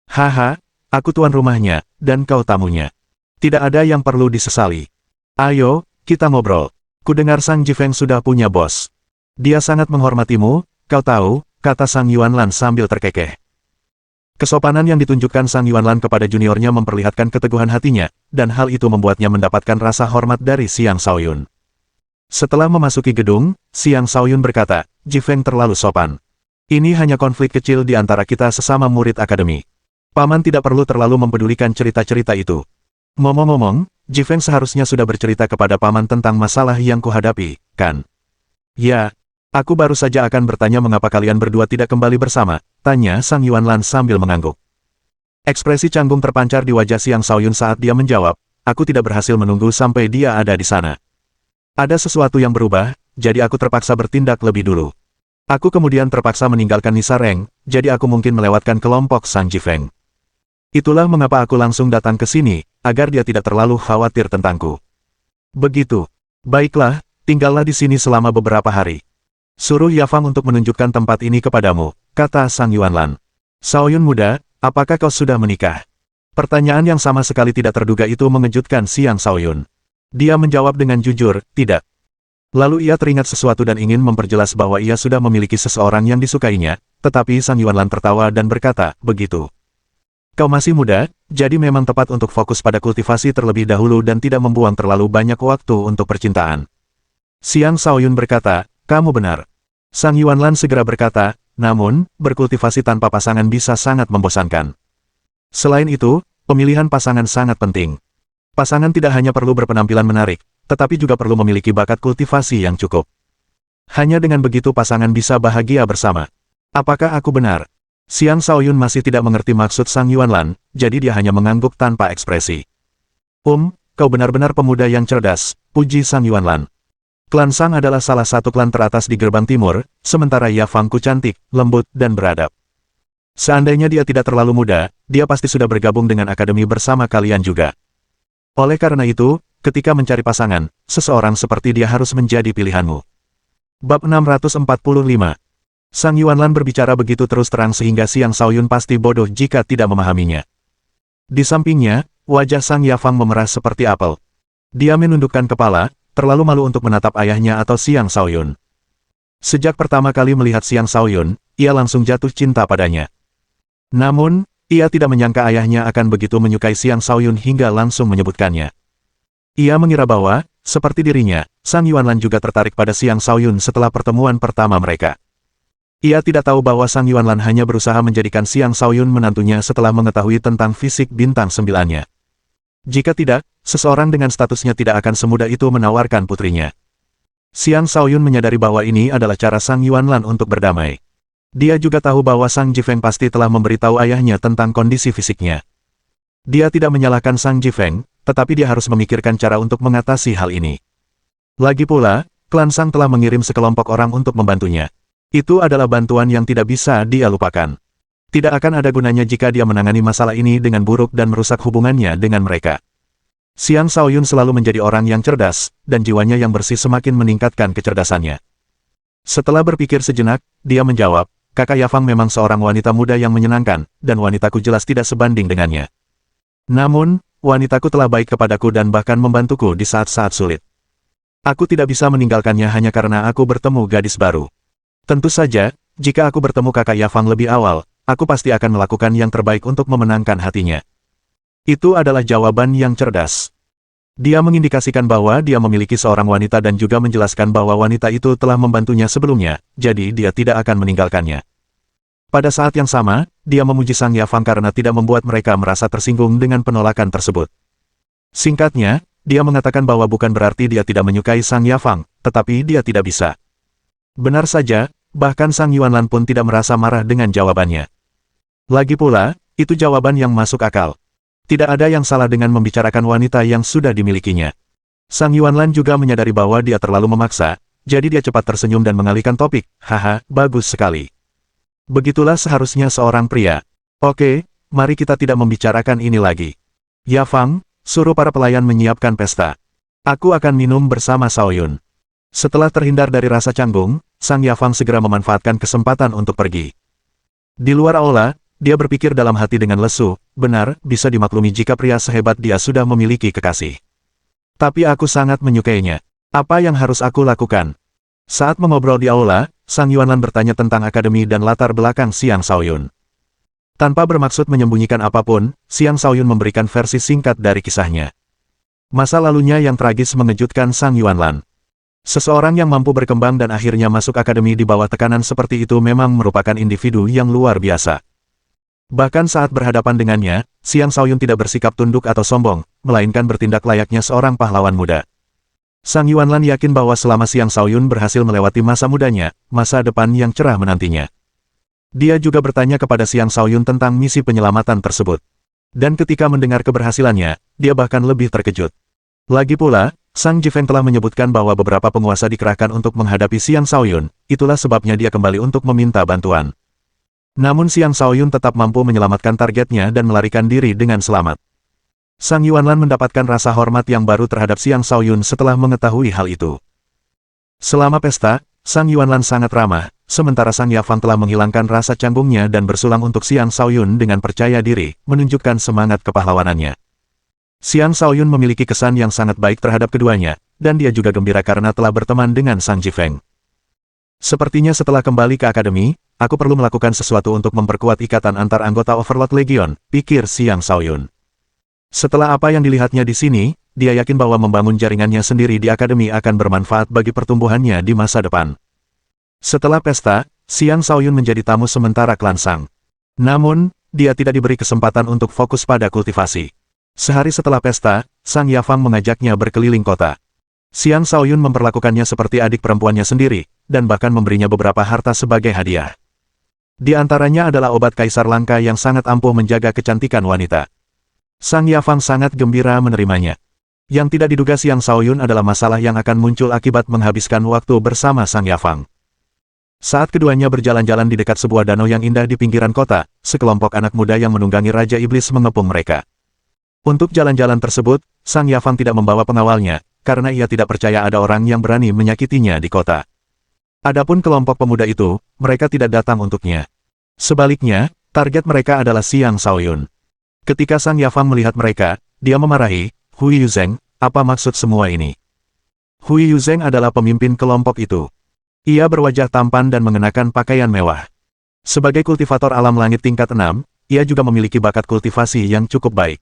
"Haha, aku tuan rumahnya, dan kau tamunya. Tidak ada yang perlu disesali." Ayo, kita ngobrol. Kudengar Sang Jifeng sudah punya bos. Dia sangat menghormatimu, kau tahu, kata Sang Yuanlan sambil terkekeh. Kesopanan yang ditunjukkan Sang Yuanlan kepada juniornya memperlihatkan keteguhan hatinya, dan hal itu membuatnya mendapatkan rasa hormat dari Xiang Shaoyun. Setelah memasuki gedung, Xiang Shaoyun berkata, Jifeng terlalu sopan. Ini hanya konflik kecil di antara kita sesama murid akademi. Paman tidak perlu terlalu mempedulikan cerita-cerita itu. Ngomong-ngomong, Jifeng seharusnya sudah bercerita kepada paman tentang masalah yang kuhadapi, kan? Ya, aku baru saja akan bertanya mengapa kalian berdua tidak kembali bersama, tanya Sang Yuanlan sambil mengangguk. Ekspresi canggung terpancar di wajah Xiang Shaoyun saat dia menjawab, aku tidak berhasil menunggu sampai dia ada di sana. Ada sesuatu yang berubah, jadi aku terpaksa bertindak lebih dulu. Aku kemudian terpaksa meninggalkan Nisa Reng, jadi aku mungkin melewatkan kelompok Sang Jifeng. Itulah mengapa aku langsung datang ke sini, agar dia tidak terlalu khawatir tentangku. Begitu. Baiklah, tinggallah di sini selama beberapa hari. Suruh Yafang untuk menunjukkan tempat ini kepadamu, kata Sang Yuanlan. Shaoyun muda, apakah kau sudah menikah? Pertanyaan yang sama sekali tidak terduga itu mengejutkan Xiang Shaoyun. Dia menjawab dengan jujur, tidak. Lalu ia teringat sesuatu dan ingin memperjelas bahwa ia sudah memiliki seseorang yang disukainya, tetapi Sang Yuanlan tertawa dan berkata, begitu. Kau masih muda, jadi memang tepat untuk fokus pada kultivasi terlebih dahulu dan tidak membuang terlalu banyak waktu untuk percintaan. Xiang Shaoyun berkata, kamu benar. Sang Yuanlan segera berkata, namun, berkultivasi tanpa pasangan bisa sangat membosankan. Selain itu, pemilihan pasangan sangat penting. Pasangan tidak hanya perlu berpenampilan menarik, tetapi juga perlu memiliki bakat kultivasi yang cukup. Hanya dengan begitu pasangan bisa bahagia bersama. Apakah aku benar? Xiang Shaoyun masih tidak mengerti maksud Sang Yuanlan, jadi dia hanya mengangguk tanpa ekspresi. Kau benar-benar pemuda yang cerdas, puji Sang Yuanlan. Klan Sang adalah salah satu klan teratas di gerbang timur, sementara Yafangku cantik, lembut, dan beradab. Seandainya dia tidak terlalu muda, dia pasti sudah bergabung dengan akademi bersama kalian juga. Oleh karena itu, ketika mencari pasangan, seseorang seperti dia harus menjadi pilihanmu. Bab 645. Sang Yuanlan berbicara begitu terus terang sehingga Xiang Shaoyun pasti bodoh jika tidak memahaminya. Di sampingnya, wajah Sang Yafang memerah seperti apel. Dia menundukkan kepala, terlalu malu untuk menatap ayahnya atau Xiang Shaoyun. Sejak pertama kali melihat Xiang Shaoyun, ia langsung jatuh cinta padanya. Namun, ia tidak menyangka ayahnya akan begitu menyukai Xiang Shaoyun hingga langsung menyebutkannya. Ia mengira bahwa, seperti dirinya, Sang Yuanlan juga tertarik pada Xiang Shaoyun setelah pertemuan pertama mereka. Ia tidak tahu bahwa Sang Yuanlan hanya berusaha menjadikan Xiang Shaoyun menantunya setelah mengetahui tentang fisik bintang 9-nya. Jika tidak, seseorang dengan statusnya tidak akan semudah itu menawarkan putrinya. Xiang Shaoyun menyadari bahwa ini adalah cara Sang Yuanlan untuk berdamai. Dia juga tahu bahwa Sang Jifeng pasti telah memberitahu ayahnya tentang kondisi fisiknya. Dia tidak menyalahkan Sang Jifeng, tetapi dia harus memikirkan cara untuk mengatasi hal ini. Lagi pula, klan Sang telah mengirim sekelompok orang untuk membantunya. Itu adalah bantuan yang tidak bisa dia lupakan. Tidak akan ada gunanya jika dia menangani masalah ini dengan buruk dan merusak hubungannya dengan mereka. Xiang Shaoyun selalu menjadi orang yang cerdas, dan jiwanya yang bersih semakin meningkatkan kecerdasannya. Setelah berpikir sejenak, dia menjawab, Kakak Yafang memang seorang wanita muda yang menyenangkan, dan wanitaku jelas tidak sebanding dengannya. Namun, wanitaku telah baik kepadaku dan bahkan membantuku di saat-saat sulit. Aku tidak bisa meninggalkannya hanya karena aku bertemu gadis baru. Tentu saja, jika aku bertemu Kakak Yafang lebih awal, aku pasti akan melakukan yang terbaik untuk memenangkan hatinya. Itu adalah jawaban yang cerdas. Dia mengindikasikan bahwa dia memiliki seorang wanita dan juga menjelaskan bahwa wanita itu telah membantunya sebelumnya, jadi dia tidak akan meninggalkannya. Pada saat yang sama, dia memuji Sang Yafang karena tidak membuat mereka merasa tersinggung dengan penolakan tersebut. Singkatnya, dia mengatakan bahwa bukan berarti dia tidak menyukai Sang Yafang, tetapi dia tidak bisa. Benar saja, bahkan Sang Yuanlan pun tidak merasa marah dengan jawabannya. Lagi pula, itu jawaban yang masuk akal. Tidak ada yang salah dengan membicarakan wanita yang sudah dimilikinya. Sang Yuanlan juga menyadari bahwa dia terlalu memaksa, jadi dia cepat tersenyum dan mengalihkan topik. Haha, bagus sekali. Begitulah seharusnya seorang pria. Oke, mari kita tidak membicarakan ini lagi. Yafang, suruh para pelayan menyiapkan pesta. Aku akan minum bersama Shaoyun. Setelah terhindar dari rasa canggung, Sang Yafang segera memanfaatkan kesempatan untuk pergi. Di luar aula, dia berpikir dalam hati dengan lesu, benar, bisa dimaklumi jika pria sehebat dia sudah memiliki kekasih. Tapi aku sangat menyukainya. Apa yang harus aku lakukan? Saat mengobrol di aula, Sang Yuanlan bertanya tentang akademi dan latar belakang Xiang Shaoyun. Tanpa bermaksud menyembunyikan apapun, Xiang Shaoyun memberikan versi singkat dari kisahnya. Masa lalunya yang tragis mengejutkan Sang Yuanlan. Seseorang yang mampu berkembang dan akhirnya masuk akademi di bawah tekanan seperti itu memang merupakan individu yang luar biasa. Bahkan saat berhadapan dengannya, Xiang Shaoyun tidak bersikap tunduk atau sombong, melainkan bertindak layaknya seorang pahlawan muda. Sang Yuanlan yakin bahwa selama Xiang Shaoyun berhasil melewati masa mudanya, masa depan yang cerah menantinya. Dia juga bertanya kepada Xiang Shaoyun tentang misi penyelamatan tersebut. Dan ketika mendengar keberhasilannya, dia bahkan lebih terkejut. Lagi pula, Sang Jifeng telah menyebutkan bahwa beberapa penguasa dikerahkan untuk menghadapi Xiang Shaoyun, itulah sebabnya dia kembali untuk meminta bantuan. Namun Xiang Shaoyun tetap mampu menyelamatkan targetnya dan melarikan diri dengan selamat. Sang Yuanlan mendapatkan rasa hormat yang baru terhadap Xiang Shaoyun setelah mengetahui hal itu. Selama pesta, Sang Yuanlan sangat ramah, sementara Sang Yafang telah menghilangkan rasa canggungnya dan bersulang untuk Xiang Shaoyun dengan percaya diri, menunjukkan semangat kepahlawanannya. Xiang Shaoyun memiliki kesan yang sangat baik terhadap keduanya, dan dia juga gembira karena telah berteman dengan Sang Jifeng. Sepertinya setelah kembali ke akademi, aku perlu melakukan sesuatu untuk memperkuat ikatan antar anggota Overlord Legion, pikir Xiang Shaoyun. Setelah apa yang dilihatnya di sini, dia yakin bahwa membangun jaringannya sendiri di akademi akan bermanfaat bagi pertumbuhannya di masa depan. Setelah pesta, Xiang Shaoyun menjadi tamu sementara klan Sang. Namun, dia tidak diberi kesempatan untuk fokus pada kultivasi. Sehari setelah pesta, Sang Yafang mengajaknya berkeliling kota. Xiang Shaoyun memperlakukannya seperti adik perempuannya sendiri, dan bahkan memberinya beberapa harta sebagai hadiah. Di antaranya adalah obat kaisar langka yang sangat ampuh menjaga kecantikan wanita. Sang Yafang sangat gembira menerimanya. Yang tidak diduga Xiang Shaoyun adalah masalah yang akan muncul akibat menghabiskan waktu bersama Sang Yafang. Saat keduanya berjalan-jalan di dekat sebuah danau yang indah di pinggiran kota, sekelompok anak muda yang menunggangi Raja Iblis mengepung mereka. Untuk jalan-jalan tersebut, Sang Yafang tidak membawa pengawalnya, karena ia tidak percaya ada orang yang berani menyakitinya di kota. Adapun kelompok pemuda itu, mereka tidak datang untuknya. Sebaliknya, target mereka adalah Xiang Shaoyun. Ketika Sang Yafang melihat mereka, dia memarahi, "Hui Yuzheng, apa maksud semua ini?" Hui Yuzheng adalah pemimpin kelompok itu. Ia berwajah tampan dan mengenakan pakaian mewah. Sebagai kultivator alam langit tingkat 6, ia juga memiliki bakat kultivasi yang cukup baik.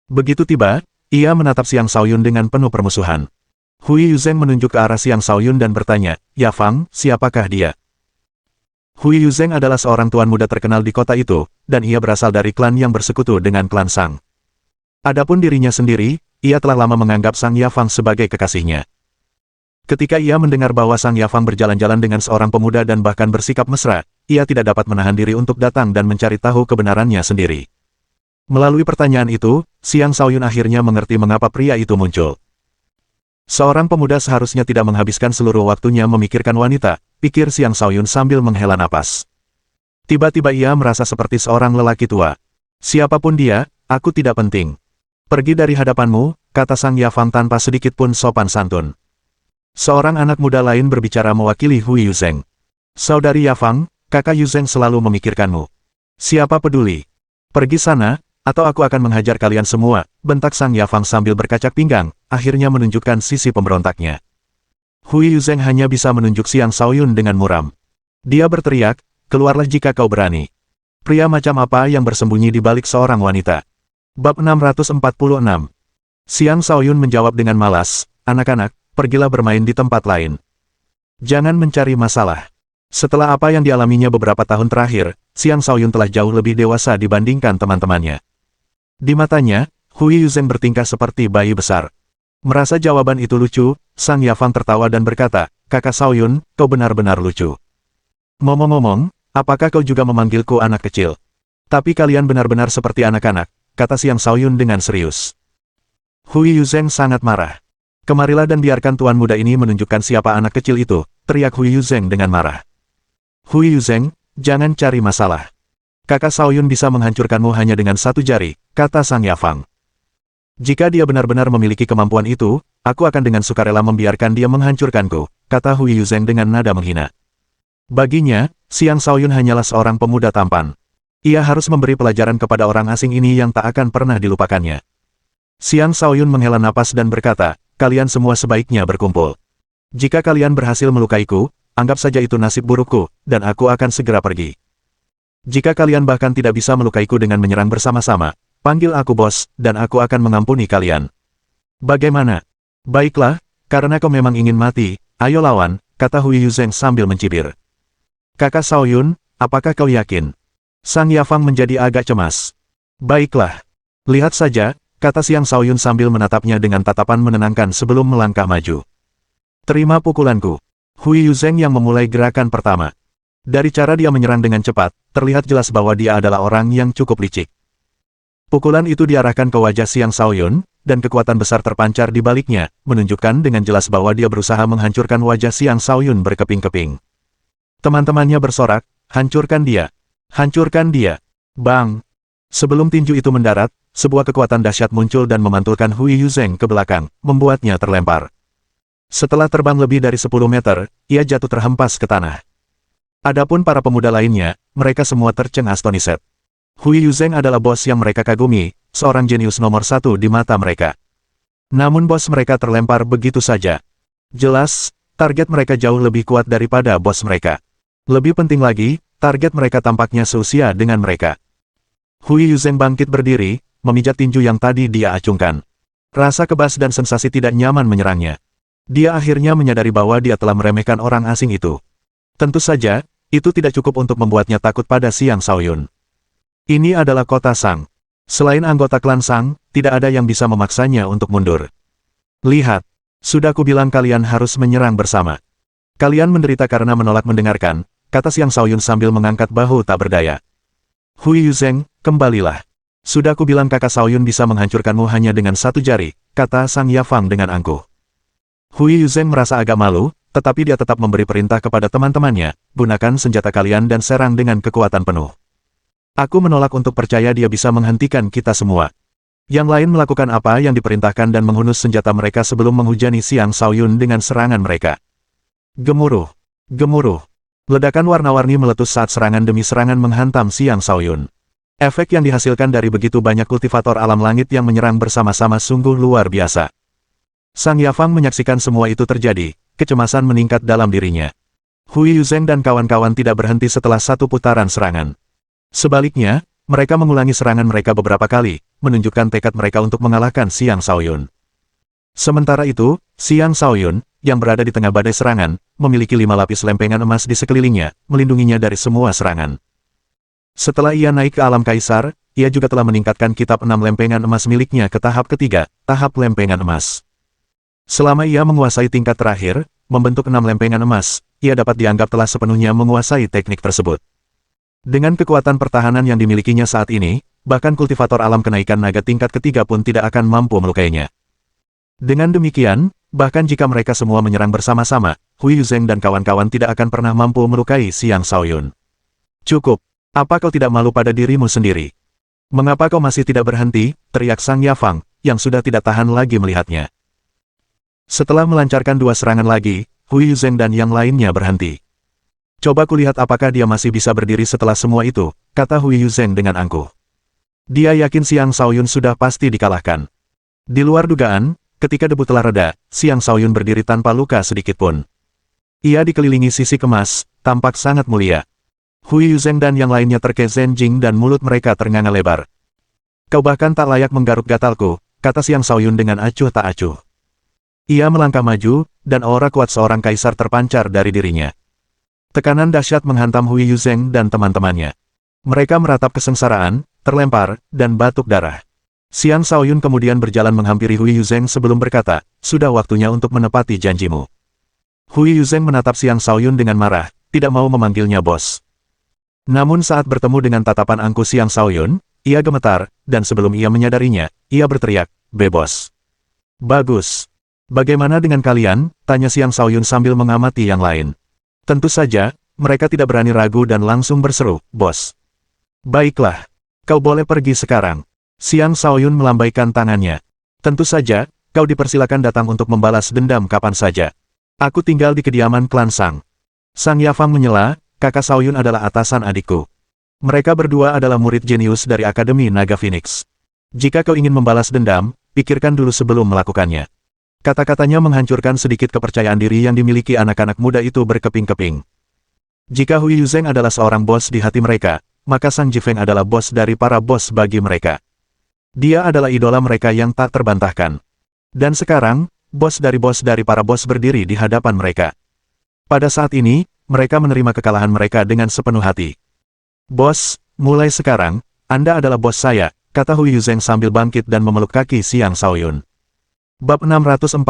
Begitu tiba, ia menatap Xiang Shaoyun dengan penuh permusuhan. Hui Yuzheng menunjuk ke arah Xiang Shaoyun dan bertanya, "Yafang, siapakah dia?" Hui Yuzheng adalah seorang tuan muda terkenal di kota itu, dan ia berasal dari klan yang bersekutu dengan klan Sang. Adapun dirinya sendiri, ia telah lama menganggap Sang Yafang sebagai kekasihnya. Ketika ia mendengar bahwa Sang Yafang berjalan-jalan dengan seorang pemuda dan bahkan bersikap mesra, ia tidak dapat menahan diri untuk datang dan mencari tahu kebenarannya sendiri. Melalui pertanyaan itu, Xiang Shaoyun akhirnya mengerti mengapa pria itu muncul. Seorang pemuda seharusnya tidak menghabiskan seluruh waktunya memikirkan wanita, pikir Xiang Shaoyun sambil menghela napas. Tiba-tiba ia merasa seperti seorang lelaki tua. "Siapapun dia, aku tidak penting. Pergi dari hadapanmu," kata Sang Yafang tanpa sedikit pun sopan santun. Seorang anak muda lain berbicara mewakili Hui Yuzheng. "Saudari Yafang, kakak Yuzheng selalu memikirkanmu. Siapa peduli? Pergi sana, atau aku akan menghajar kalian semua," bentak Sang Yafang sambil berkacak pinggang, akhirnya menunjukkan sisi pemberontaknya. Hui Yuzheng hanya bisa menunjuk Xiang Shaoyun dengan muram. Dia berteriak, "Keluarlah jika kau berani." Pria macam apa yang bersembunyi di balik seorang wanita? Bab 646. Xiang Shaoyun menjawab dengan malas, "Anak-anak, pergilah bermain di tempat lain. Jangan mencari masalah." Setelah apa yang dialaminya beberapa tahun terakhir, Xiang Shaoyun telah jauh lebih dewasa dibandingkan teman-temannya. Di matanya, Hui Yuzheng bertingkah seperti bayi besar. Merasa jawaban itu lucu, Sang Yafang tertawa dan berkata, "Kakak Shaoyun, kau benar-benar lucu. Ngomong-ngomong, apakah kau juga memanggilku anak kecil? Tapi kalian benar-benar seperti anak-anak," kata Xiang Shaoyun dengan serius. Hui Yuzheng sangat marah. "Kemarilah dan biarkan tuan muda ini menunjukkan siapa anak kecil itu," teriak Hui Yuzheng dengan marah. "Hui Yuzheng, jangan cari masalah. Kakak Shaoyun bisa menghancurkanmu hanya dengan satu jari," kata Sang Yafang. "Jika dia benar-benar memiliki kemampuan itu, aku akan dengan sukarela membiarkan dia menghancurkanku," kata Hui Yuzheng dengan nada menghina. Baginya, Xiang Shaoyun hanyalah seorang pemuda tampan. Ia harus memberi pelajaran kepada orang asing ini yang tak akan pernah dilupakannya. Xiang Shaoyun menghela napas dan berkata, kalian semua sebaiknya berkumpul. Jika kalian berhasil melukaiku, anggap saja itu nasib burukku, dan aku akan segera pergi. Jika kalian bahkan tidak bisa melukaiku dengan menyerang bersama-sama, panggil aku bos, dan aku akan mengampuni kalian. Bagaimana? Baiklah, karena kau memang ingin mati, ayo lawan, kata Hui Yuzheng sambil mencibir. Kakak Shaoyun, apakah kau yakin? Sang Yafang menjadi agak cemas. Baiklah. Lihat saja, kata Xiang Shaoyun sambil menatapnya dengan tatapan menenangkan sebelum melangkah maju. Terima pukulanku. Hui Yuzheng yang memulai gerakan pertama. Dari cara dia menyerang dengan cepat, terlihat jelas bahwa dia adalah orang yang cukup licik. Pukulan itu diarahkan ke wajah Xiang Shaoyun, dan kekuatan besar terpancar di baliknya, menunjukkan dengan jelas bahwa dia berusaha menghancurkan wajah Xiang Shaoyun berkeping-keping. Teman-temannya bersorak, hancurkan dia. Hancurkan dia. Bang! Sebelum tinju itu mendarat, sebuah kekuatan dahsyat muncul dan memantulkan Hui Yuzheng ke belakang, membuatnya terlempar. Setelah terbang lebih dari 10 meter, ia jatuh terhempas ke tanah. Adapun para pemuda lainnya, mereka semua tercengang-astonished. Hui Yuzheng adalah bos yang mereka kagumi, seorang jenius nomor 1 di mata mereka. Namun bos mereka terlempar begitu saja. Jelas, target mereka jauh lebih kuat daripada bos mereka. Lebih penting lagi, target mereka tampaknya seusia dengan mereka. Hui Yuzheng bangkit berdiri, memijat tinju yang tadi dia acungkan. Rasa kebas dan sensasi tidak nyaman menyerangnya. Dia akhirnya menyadari bahwa dia telah meremehkan orang asing itu. Tentu saja, itu tidak cukup untuk membuatnya takut pada Xiang Shaoyun. Ini adalah kota Sang. Selain anggota klan Sang, tidak ada yang bisa memaksanya untuk mundur. Lihat, sudah kubilang kalian harus menyerang bersama. Kalian menderita karena menolak mendengarkan, kata Xiang Shaoyun sambil mengangkat bahu tak berdaya. Hui Yuzheng, kembalilah. Sudah kubilang kakak Shaoyun bisa menghancurkanmu hanya dengan satu jari, kata Sang Yafang dengan angkuh. Hui Yuzheng merasa agak malu, tetapi dia tetap memberi perintah kepada teman-temannya, gunakan senjata kalian dan serang dengan kekuatan penuh. Aku menolak untuk percaya dia bisa menghentikan kita semua. Yang lain melakukan apa yang diperintahkan dan menghunus senjata mereka sebelum menghujani Xiang Shaoyun dengan serangan mereka. Gemuruh. Gemuruh. Ledakan warna-warni meletus saat serangan demi serangan menghantam Xiang Shaoyun. Efek yang dihasilkan dari begitu banyak kultivator alam langit yang menyerang bersama-sama sungguh luar biasa. Sang Yafang menyaksikan semua itu terjadi, kecemasan meningkat dalam dirinya. Hui Yuzheng dan kawan-kawan tidak berhenti setelah satu putaran serangan. Sebaliknya, mereka mengulangi serangan mereka beberapa kali, menunjukkan tekad mereka untuk mengalahkan Xiang Shaoyun. Sementara itu, Xiang Shaoyun, yang berada di tengah badai serangan, memiliki 5 lapis lempengan emas di sekelilingnya, melindunginya dari semua serangan. Setelah ia naik ke alam kaisar, ia juga telah meningkatkan kitab 6 lempengan emas miliknya ke tahap ketiga, tahap lempengan emas. Selama ia menguasai tingkat terakhir, membentuk 6 lempengan emas, ia dapat dianggap telah sepenuhnya menguasai teknik tersebut. Dengan kekuatan pertahanan yang dimilikinya saat ini, bahkan kultivator alam kenaikan naga tingkat ketiga pun tidak akan mampu melukainya. Dengan demikian, bahkan jika mereka semua menyerang bersama-sama, Hui Yuzheng dan kawan-kawan tidak akan pernah mampu melukai Xiang Shaoyun. Cukup. Apa kau tidak malu pada dirimu sendiri? Mengapa kau masih tidak berhenti? Teriak Sang Yafang, yang sudah tidak tahan lagi melihatnya. Setelah melancarkan 2 serangan lagi, Hui Yuzheng dan yang lainnya berhenti. Coba kulihat apakah dia masih bisa berdiri setelah semua itu, kata Hui Yuzheng dengan angkuh. Dia yakin Xiang Shaoyun sudah pasti dikalahkan. Di luar dugaan, ketika debu telah reda, Xiang Shaoyun berdiri tanpa luka sedikitpun. Ia dikelilingi sisik emas, tampak sangat mulia. Hui Yuzheng dan yang lainnya terkezenjing dan mulut mereka ternganga lebar. Kau bahkan tak layak menggaruk gatalku, kata Xiang Shaoyun dengan acuh tak acuh. Ia melangkah maju, dan aura kuat seorang kaisar terpancar dari dirinya. Tekanan dahsyat menghantam Hui Yuzheng dan teman-temannya. Mereka meratap kesengsaraan, terlempar, dan batuk darah. Xiang Shaoyun kemudian berjalan menghampiri Hui Yuzheng sebelum berkata, sudah waktunya untuk menepati janjimu. Hui Yuzheng menatap Xiang Shaoyun dengan marah, tidak mau memanggilnya bos. Namun saat bertemu dengan tatapan angkuh Xiang Shaoyun, ia gemetar, dan sebelum ia menyadarinya, ia berteriak, bebos. Bagus. Bagaimana dengan kalian? Tanya Xiang Shaoyun sambil mengamati yang lain. Tentu saja, mereka tidak berani ragu dan langsung berseru, bos. Baiklah. Kau boleh pergi sekarang. Xiang Shaoyun melambaikan tangannya. Tentu saja, kau dipersilakan datang untuk membalas dendam kapan saja. Aku tinggal di kediaman klan Sang. Sang Yafang menyela, kakak Shaoyun adalah atasan adikku. Mereka berdua adalah murid jenius dari Akademi Naga Phoenix. Jika kau ingin membalas dendam, pikirkan dulu sebelum melakukannya. Kata-katanya menghancurkan sedikit kepercayaan diri yang dimiliki anak-anak muda itu berkeping-keping. Jika Hu Yuzheng adalah seorang bos di hati mereka, maka Sang Jifeng adalah bos dari para bos bagi mereka. Dia adalah idola mereka yang tak terbantahkan. Dan sekarang, bos dari para bos berdiri di hadapan mereka. Pada saat ini, mereka menerima kekalahan mereka dengan sepenuh hati. Bos, mulai sekarang, Anda adalah bos saya, kata Hu Yuzheng sambil bangkit dan memeluk kaki Xiang Shaoyun. Bab 647.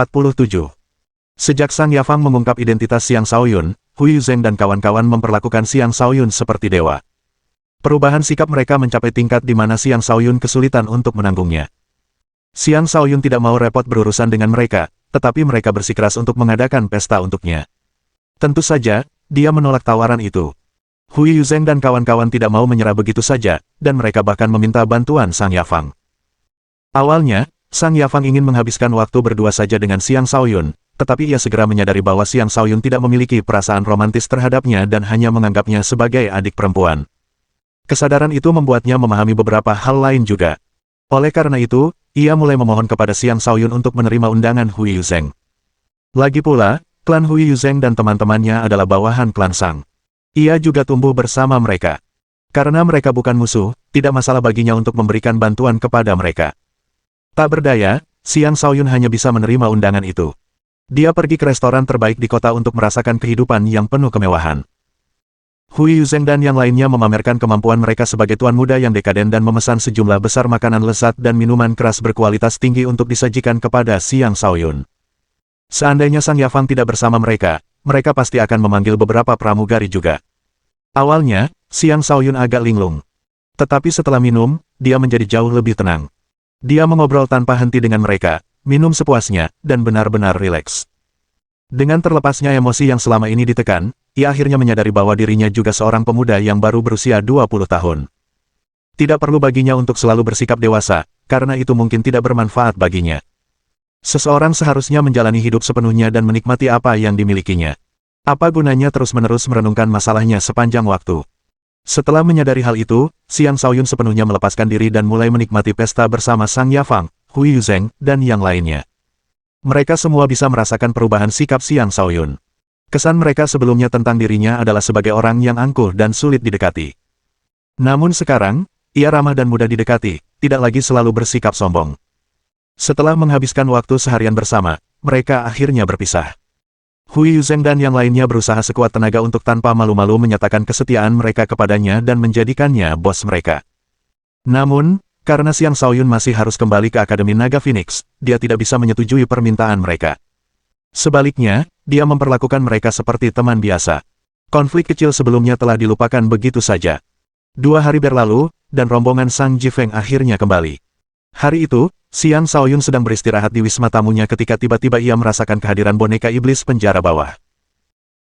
Sejak Sang Yafang mengungkap identitas Xiang Shaoyun, Hu Yuzheng dan kawan-kawan memperlakukan Xiang Shaoyun seperti dewa. Perubahan sikap mereka mencapai tingkat di mana Xiang Shaoyun kesulitan untuk menanggungnya. Xiang Shaoyun tidak mau repot berurusan dengan mereka, tetapi mereka bersikeras untuk mengadakan pesta untuknya. Tentu saja, dia menolak tawaran itu. Hu Yuzheng dan kawan-kawan tidak mau menyerah begitu saja, dan mereka bahkan meminta bantuan Sang Yafang. Awalnya, Sang Yafang ingin menghabiskan waktu berdua saja dengan Xiang Shaoyun, tetapi ia segera menyadari bahwa Xiang Shaoyun tidak memiliki perasaan romantis terhadapnya dan hanya menganggapnya sebagai adik perempuan. Kesadaran itu membuatnya memahami beberapa hal lain juga. Oleh karena itu, ia mulai memohon kepada Xiang Shaoyun untuk menerima undangan Hu Yuzheng. Lagi pula, klan Hu Yuzheng dan teman-temannya adalah bawahan klan Sang. Ia juga tumbuh bersama mereka. Karena mereka bukan musuh, tidak masalah baginya untuk memberikan bantuan kepada mereka. Tak berdaya, Xiang Shaoyun hanya bisa menerima undangan itu. Dia pergi ke restoran terbaik di kota untuk merasakan kehidupan yang penuh kemewahan. Hu Yuzheng dan yang lainnya memamerkan kemampuan mereka sebagai tuan muda yang dekaden dan memesan sejumlah besar makanan lezat dan minuman keras berkualitas tinggi untuk disajikan kepada Xiang Shaoyun. Seandainya Sang Yafang tidak bersama mereka, mereka pasti akan memanggil beberapa pramugari juga. Awalnya, Xiang Shaoyun agak linglung. Tetapi setelah minum, dia menjadi jauh lebih tenang. Dia mengobrol tanpa henti dengan mereka, minum sepuasnya, dan benar-benar rileks. Dengan terlepasnya emosi yang selama ini ditekan, ia akhirnya menyadari bahwa dirinya juga seorang pemuda yang baru berusia 20 tahun. Tidak perlu baginya untuk selalu bersikap dewasa, karena itu mungkin tidak bermanfaat baginya. Seseorang seharusnya menjalani hidup sepenuhnya dan menikmati apa yang dimilikinya. Apa gunanya terus-menerus merenungkan masalahnya sepanjang waktu? Setelah menyadari hal itu, Xiang Shaoyun sepenuhnya melepaskan diri dan mulai menikmati pesta bersama Sang Yafang, Hu Yuzheng, dan yang lainnya. Mereka semua bisa merasakan perubahan sikap Xiang Shaoyun. Kesan mereka sebelumnya tentang dirinya adalah sebagai orang yang angkuh dan sulit didekati. Namun sekarang, ia ramah dan mudah didekati, tidak lagi selalu bersikap sombong. Setelah menghabiskan waktu seharian bersama, mereka akhirnya berpisah. Hu Yuzheng dan yang lainnya berusaha sekuat tenaga untuk tanpa malu-malu menyatakan kesetiaan mereka kepadanya dan menjadikannya bos mereka. Namun, karena Xiang Shaoyun masih harus kembali ke Akademi Naga Phoenix, dia tidak bisa menyetujui permintaan mereka. Sebaliknya, dia memperlakukan mereka seperti teman biasa. Konflik kecil sebelumnya telah dilupakan begitu saja. 2 hari berlalu, dan rombongan Sang Jifeng akhirnya kembali. Hari itu, Xiang Shaoyun sedang beristirahat di wisma tamunya ketika tiba-tiba ia merasakan kehadiran boneka iblis penjara bawah.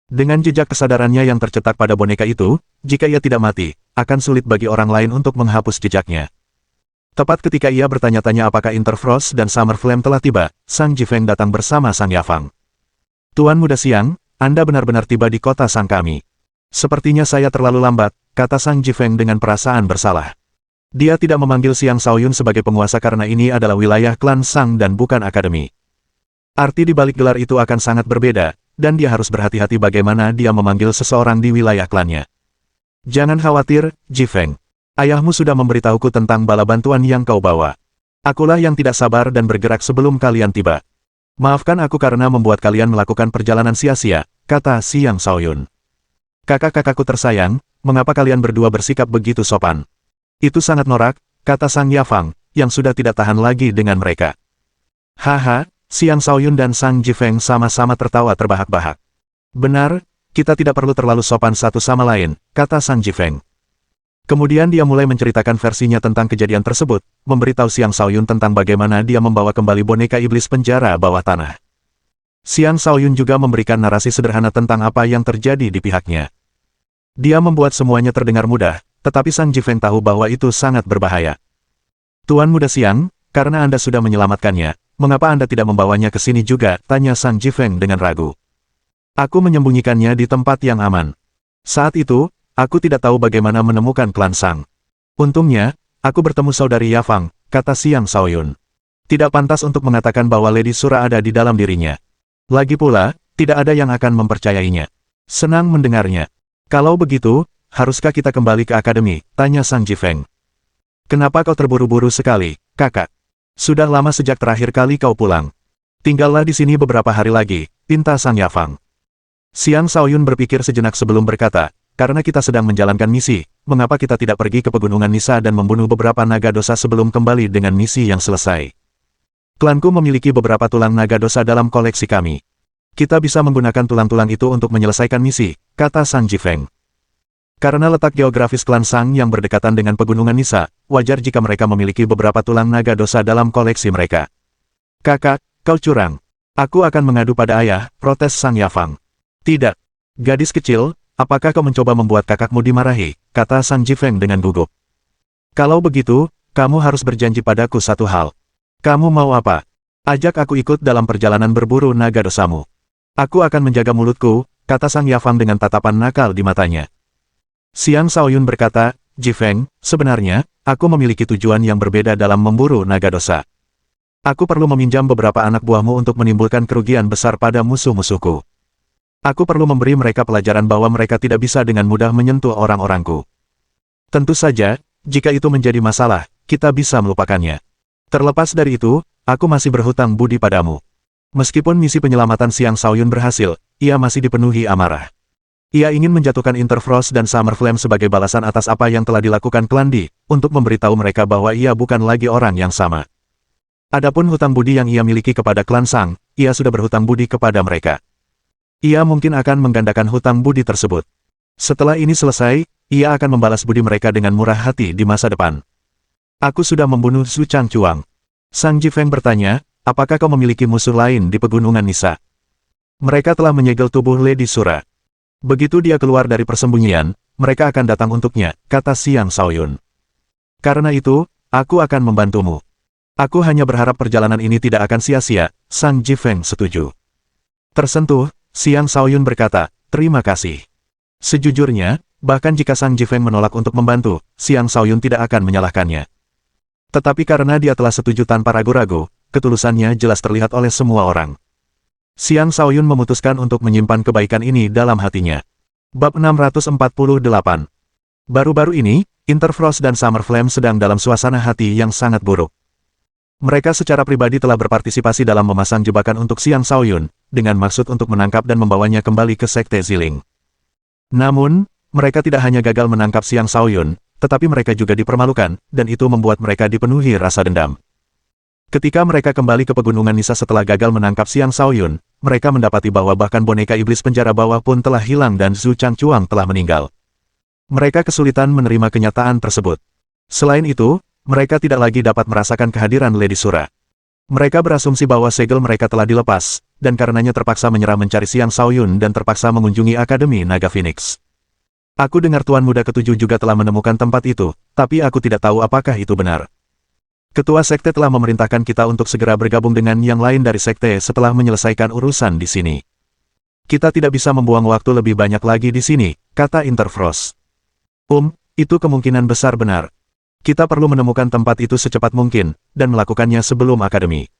Dengan jejak kesadarannya yang tercetak pada boneka itu, jika ia tidak mati, akan sulit bagi orang lain untuk menghapus jejaknya. Tepat ketika ia bertanya-tanya apakah Interfrost dan Summer Flame telah tiba, Sang Jifeng datang bersama Sang Yafang. Tuan Muda Xiang, Anda benar-benar tiba di kota Sang kami. Sepertinya saya terlalu lambat, kata Sang Jifeng dengan perasaan bersalah. Dia tidak memanggil Xiang Shaoyun sebagai penguasa karena ini adalah wilayah klan Sang dan bukan akademi. Arti di balik gelar itu akan sangat berbeda, dan dia harus berhati-hati bagaimana dia memanggil seseorang di wilayah klannya. Jangan khawatir, Jifeng. Ayahmu sudah memberitahuku tentang bala bantuan yang kau bawa. Akulah yang tidak sabar dan bergerak sebelum kalian tiba. Maafkan aku karena membuat kalian melakukan perjalanan sia-sia, kata Xiang Shaoyun. Kakak-kakakku tersayang, mengapa kalian berdua bersikap begitu sopan? Itu sangat norak, kata Sang Yafang, yang sudah tidak tahan lagi dengan mereka. Haha, Xiang Shaoyun dan Sang Jifeng sama-sama tertawa terbahak-bahak. Benar, kita tidak perlu terlalu sopan satu sama lain, kata Sang Jifeng. Kemudian dia mulai menceritakan versinya tentang kejadian tersebut, memberitahu Xiang Shaoyun tentang bagaimana dia membawa kembali boneka iblis penjara bawah tanah. Xiang Shaoyun juga memberikan narasi sederhana tentang apa yang terjadi di pihaknya. Dia membuat semuanya terdengar mudah, tetapi Sang Jifeng tahu bahwa itu sangat berbahaya. Tuan Muda Xiang, karena Anda sudah menyelamatkannya, mengapa Anda tidak membawanya ke sini juga, tanya Sang Jifeng dengan ragu. Aku menyembunyikannya di tempat yang aman. Saat itu, aku tidak tahu bagaimana menemukan klan Sang. Untungnya, aku bertemu saudari Yafang, kata Xiang Shaoyun. Tidak pantas untuk mengatakan bahwa Lady Sura ada di dalam dirinya. Lagi pula, tidak ada yang akan mempercayainya. Senang mendengarnya. Kalau begitu, haruskah kita kembali ke akademi? Tanya Sang Jifeng. Kenapa kau terburu-buru sekali, kakak? Sudah lama sejak terakhir kali kau pulang. Tinggallah di sini beberapa hari lagi, pinta Sang Yafang. Xiang Shaoyun berpikir sejenak sebelum berkata, karena kita sedang menjalankan misi, mengapa kita tidak pergi ke Pegunungan Nisa dan membunuh beberapa naga dosa sebelum kembali dengan misi yang selesai? Klanku memiliki beberapa tulang naga dosa dalam koleksi kami. Kita bisa menggunakan tulang-tulang itu untuk menyelesaikan misi, kata Sang Jifeng. Karena letak geografis klan Sang yang berdekatan dengan Pegunungan Nisa, wajar jika mereka memiliki beberapa tulang naga dosa dalam koleksi mereka. Kakak, kau curang. Aku akan mengadu pada ayah, protes Sang Yafang. Tidak. Gadis kecil, apakah kau mencoba membuat kakakmu dimarahi, kata Sang Jifeng dengan gugup. Kalau begitu, kamu harus berjanji padaku satu hal. Kamu mau apa? Ajak aku ikut dalam perjalanan berburu naga dosamu. Aku akan menjaga mulutku, kata Sang Yafang dengan tatapan nakal di matanya. Xiang Shaoyun berkata, Jifeng, sebenarnya, aku memiliki tujuan yang berbeda dalam memburu naga dosa. Aku perlu meminjam beberapa anak buahmu untuk menimbulkan kerugian besar pada musuh-musuhku. Aku perlu memberi mereka pelajaran bahwa mereka tidak bisa dengan mudah menyentuh orang-orangku. Tentu saja, jika itu menjadi masalah, kita bisa melupakannya. Terlepas dari itu, aku masih berhutang budi padamu. Meskipun misi penyelamatan Xiang Shaoyun berhasil, ia masih dipenuhi amarah. Ia ingin menjatuhkan Interfrost dan Summer Flame sebagai balasan atas apa yang telah dilakukan Klan Di, untuk memberitahu mereka bahwa ia bukan lagi orang yang sama. Adapun hutang budi yang ia miliki kepada Klan Sang, ia sudah berhutang budi kepada mereka. Ia mungkin akan menggandakan hutang budi tersebut. Setelah ini selesai, ia akan membalas budi mereka dengan murah hati di masa depan. Aku sudah membunuh Su Changchuang. Sang Jifeng bertanya, apakah kau memiliki musuh lain di Pegunungan Nisa? Mereka telah menyegel tubuh Lady Sura. Begitu dia keluar dari persembunyian, mereka akan datang untuknya, kata Xiang Shaoyun. Karena itu, aku akan membantumu. Aku hanya berharap perjalanan ini tidak akan sia-sia, Sang Jifeng setuju. Tersentuh, Xiang Shaoyun berkata, terima kasih. Sejujurnya, bahkan jika Sang Jifeng menolak untuk membantu, Xiang Shaoyun tidak akan menyalahkannya. Tetapi karena dia telah setuju tanpa ragu-ragu, ketulusannya jelas terlihat oleh semua orang. Xiang Shaoyun memutuskan untuk menyimpan kebaikan ini dalam hatinya. Bab 648. Baru-baru ini, Interfrost dan Summer Flame sedang dalam suasana hati yang sangat buruk. Mereka secara pribadi telah berpartisipasi dalam memasang jebakan untuk Xiang Shaoyun, dengan maksud untuk menangkap dan membawanya kembali ke Sekte Ziling. Namun, mereka tidak hanya gagal menangkap Xiang Shaoyun, tetapi mereka juga dipermalukan, dan itu membuat mereka dipenuhi rasa dendam. Ketika mereka kembali ke Pegunungan Nisa setelah gagal menangkap Xiang Shaoyun, mereka mendapati bahwa bahkan boneka iblis penjara bawah pun telah hilang dan Su Changchuang telah meninggal. Mereka kesulitan menerima kenyataan tersebut. Selain itu, mereka tidak lagi dapat merasakan kehadiran Lady Sura. Mereka berasumsi bahwa segel mereka telah dilepas, dan karenanya terpaksa menyerah mencari Xiang Shaoyun dan terpaksa mengunjungi Akademi Naga Phoenix. Aku dengar Tuan Muda Ketujuh juga telah menemukan tempat itu, tapi aku tidak tahu apakah itu benar. Ketua Sekte telah memerintahkan kita untuk segera bergabung dengan yang lain dari Sekte setelah menyelesaikan urusan di sini. Kita tidak bisa membuang waktu lebih banyak lagi di sini, kata Interfrost. Itu kemungkinan besar benar. Kita perlu menemukan tempat itu secepat mungkin, dan melakukannya sebelum akademi.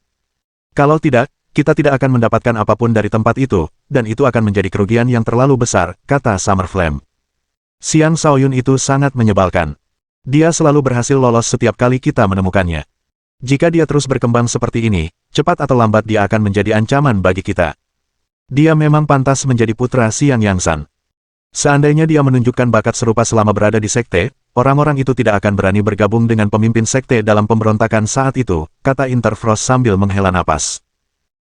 Kalau tidak, kita tidak akan mendapatkan apapun dari tempat itu, dan itu akan menjadi kerugian yang terlalu besar, kata Summer Flame. Xiang Shaoyun itu sangat menyebalkan. Dia selalu berhasil lolos setiap kali kita menemukannya. Jika dia terus berkembang seperti ini, cepat atau lambat dia akan menjadi ancaman bagi kita. Dia memang pantas menjadi putra Xiang Yangsan. Seandainya dia menunjukkan bakat serupa selama berada di Sekte, orang-orang itu tidak akan berani bergabung dengan pemimpin Sekte dalam pemberontakan saat itu, kata Interfrost sambil menghela napas.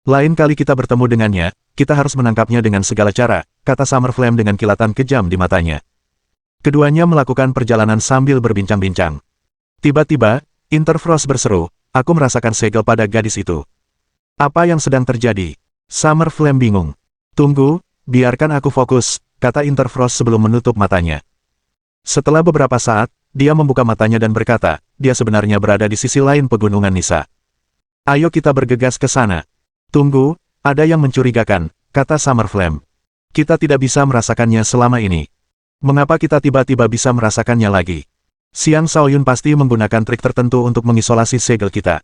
Lain kali kita bertemu dengannya, kita harus menangkapnya dengan segala cara, kata Summer Flame dengan kilatan kejam di matanya. Keduanya melakukan perjalanan sambil berbincang-bincang. Tiba-tiba, Interfrost berseru, aku merasakan segel pada gadis itu. Apa yang sedang terjadi? Summer Flame bingung. Tunggu, biarkan aku fokus, kata Interfrost sebelum menutup matanya. Setelah beberapa saat, dia membuka matanya dan berkata, dia sebenarnya berada di sisi lain Pegunungan Nisa. Ayo kita bergegas ke sana. Tunggu, ada yang mencurigakan, kata Summer Flame. Kita tidak bisa merasakannya selama ini. Mengapa kita tiba-tiba bisa merasakannya lagi? Xiang Shaoyun pasti menggunakan trik tertentu untuk mengisolasi segel kita.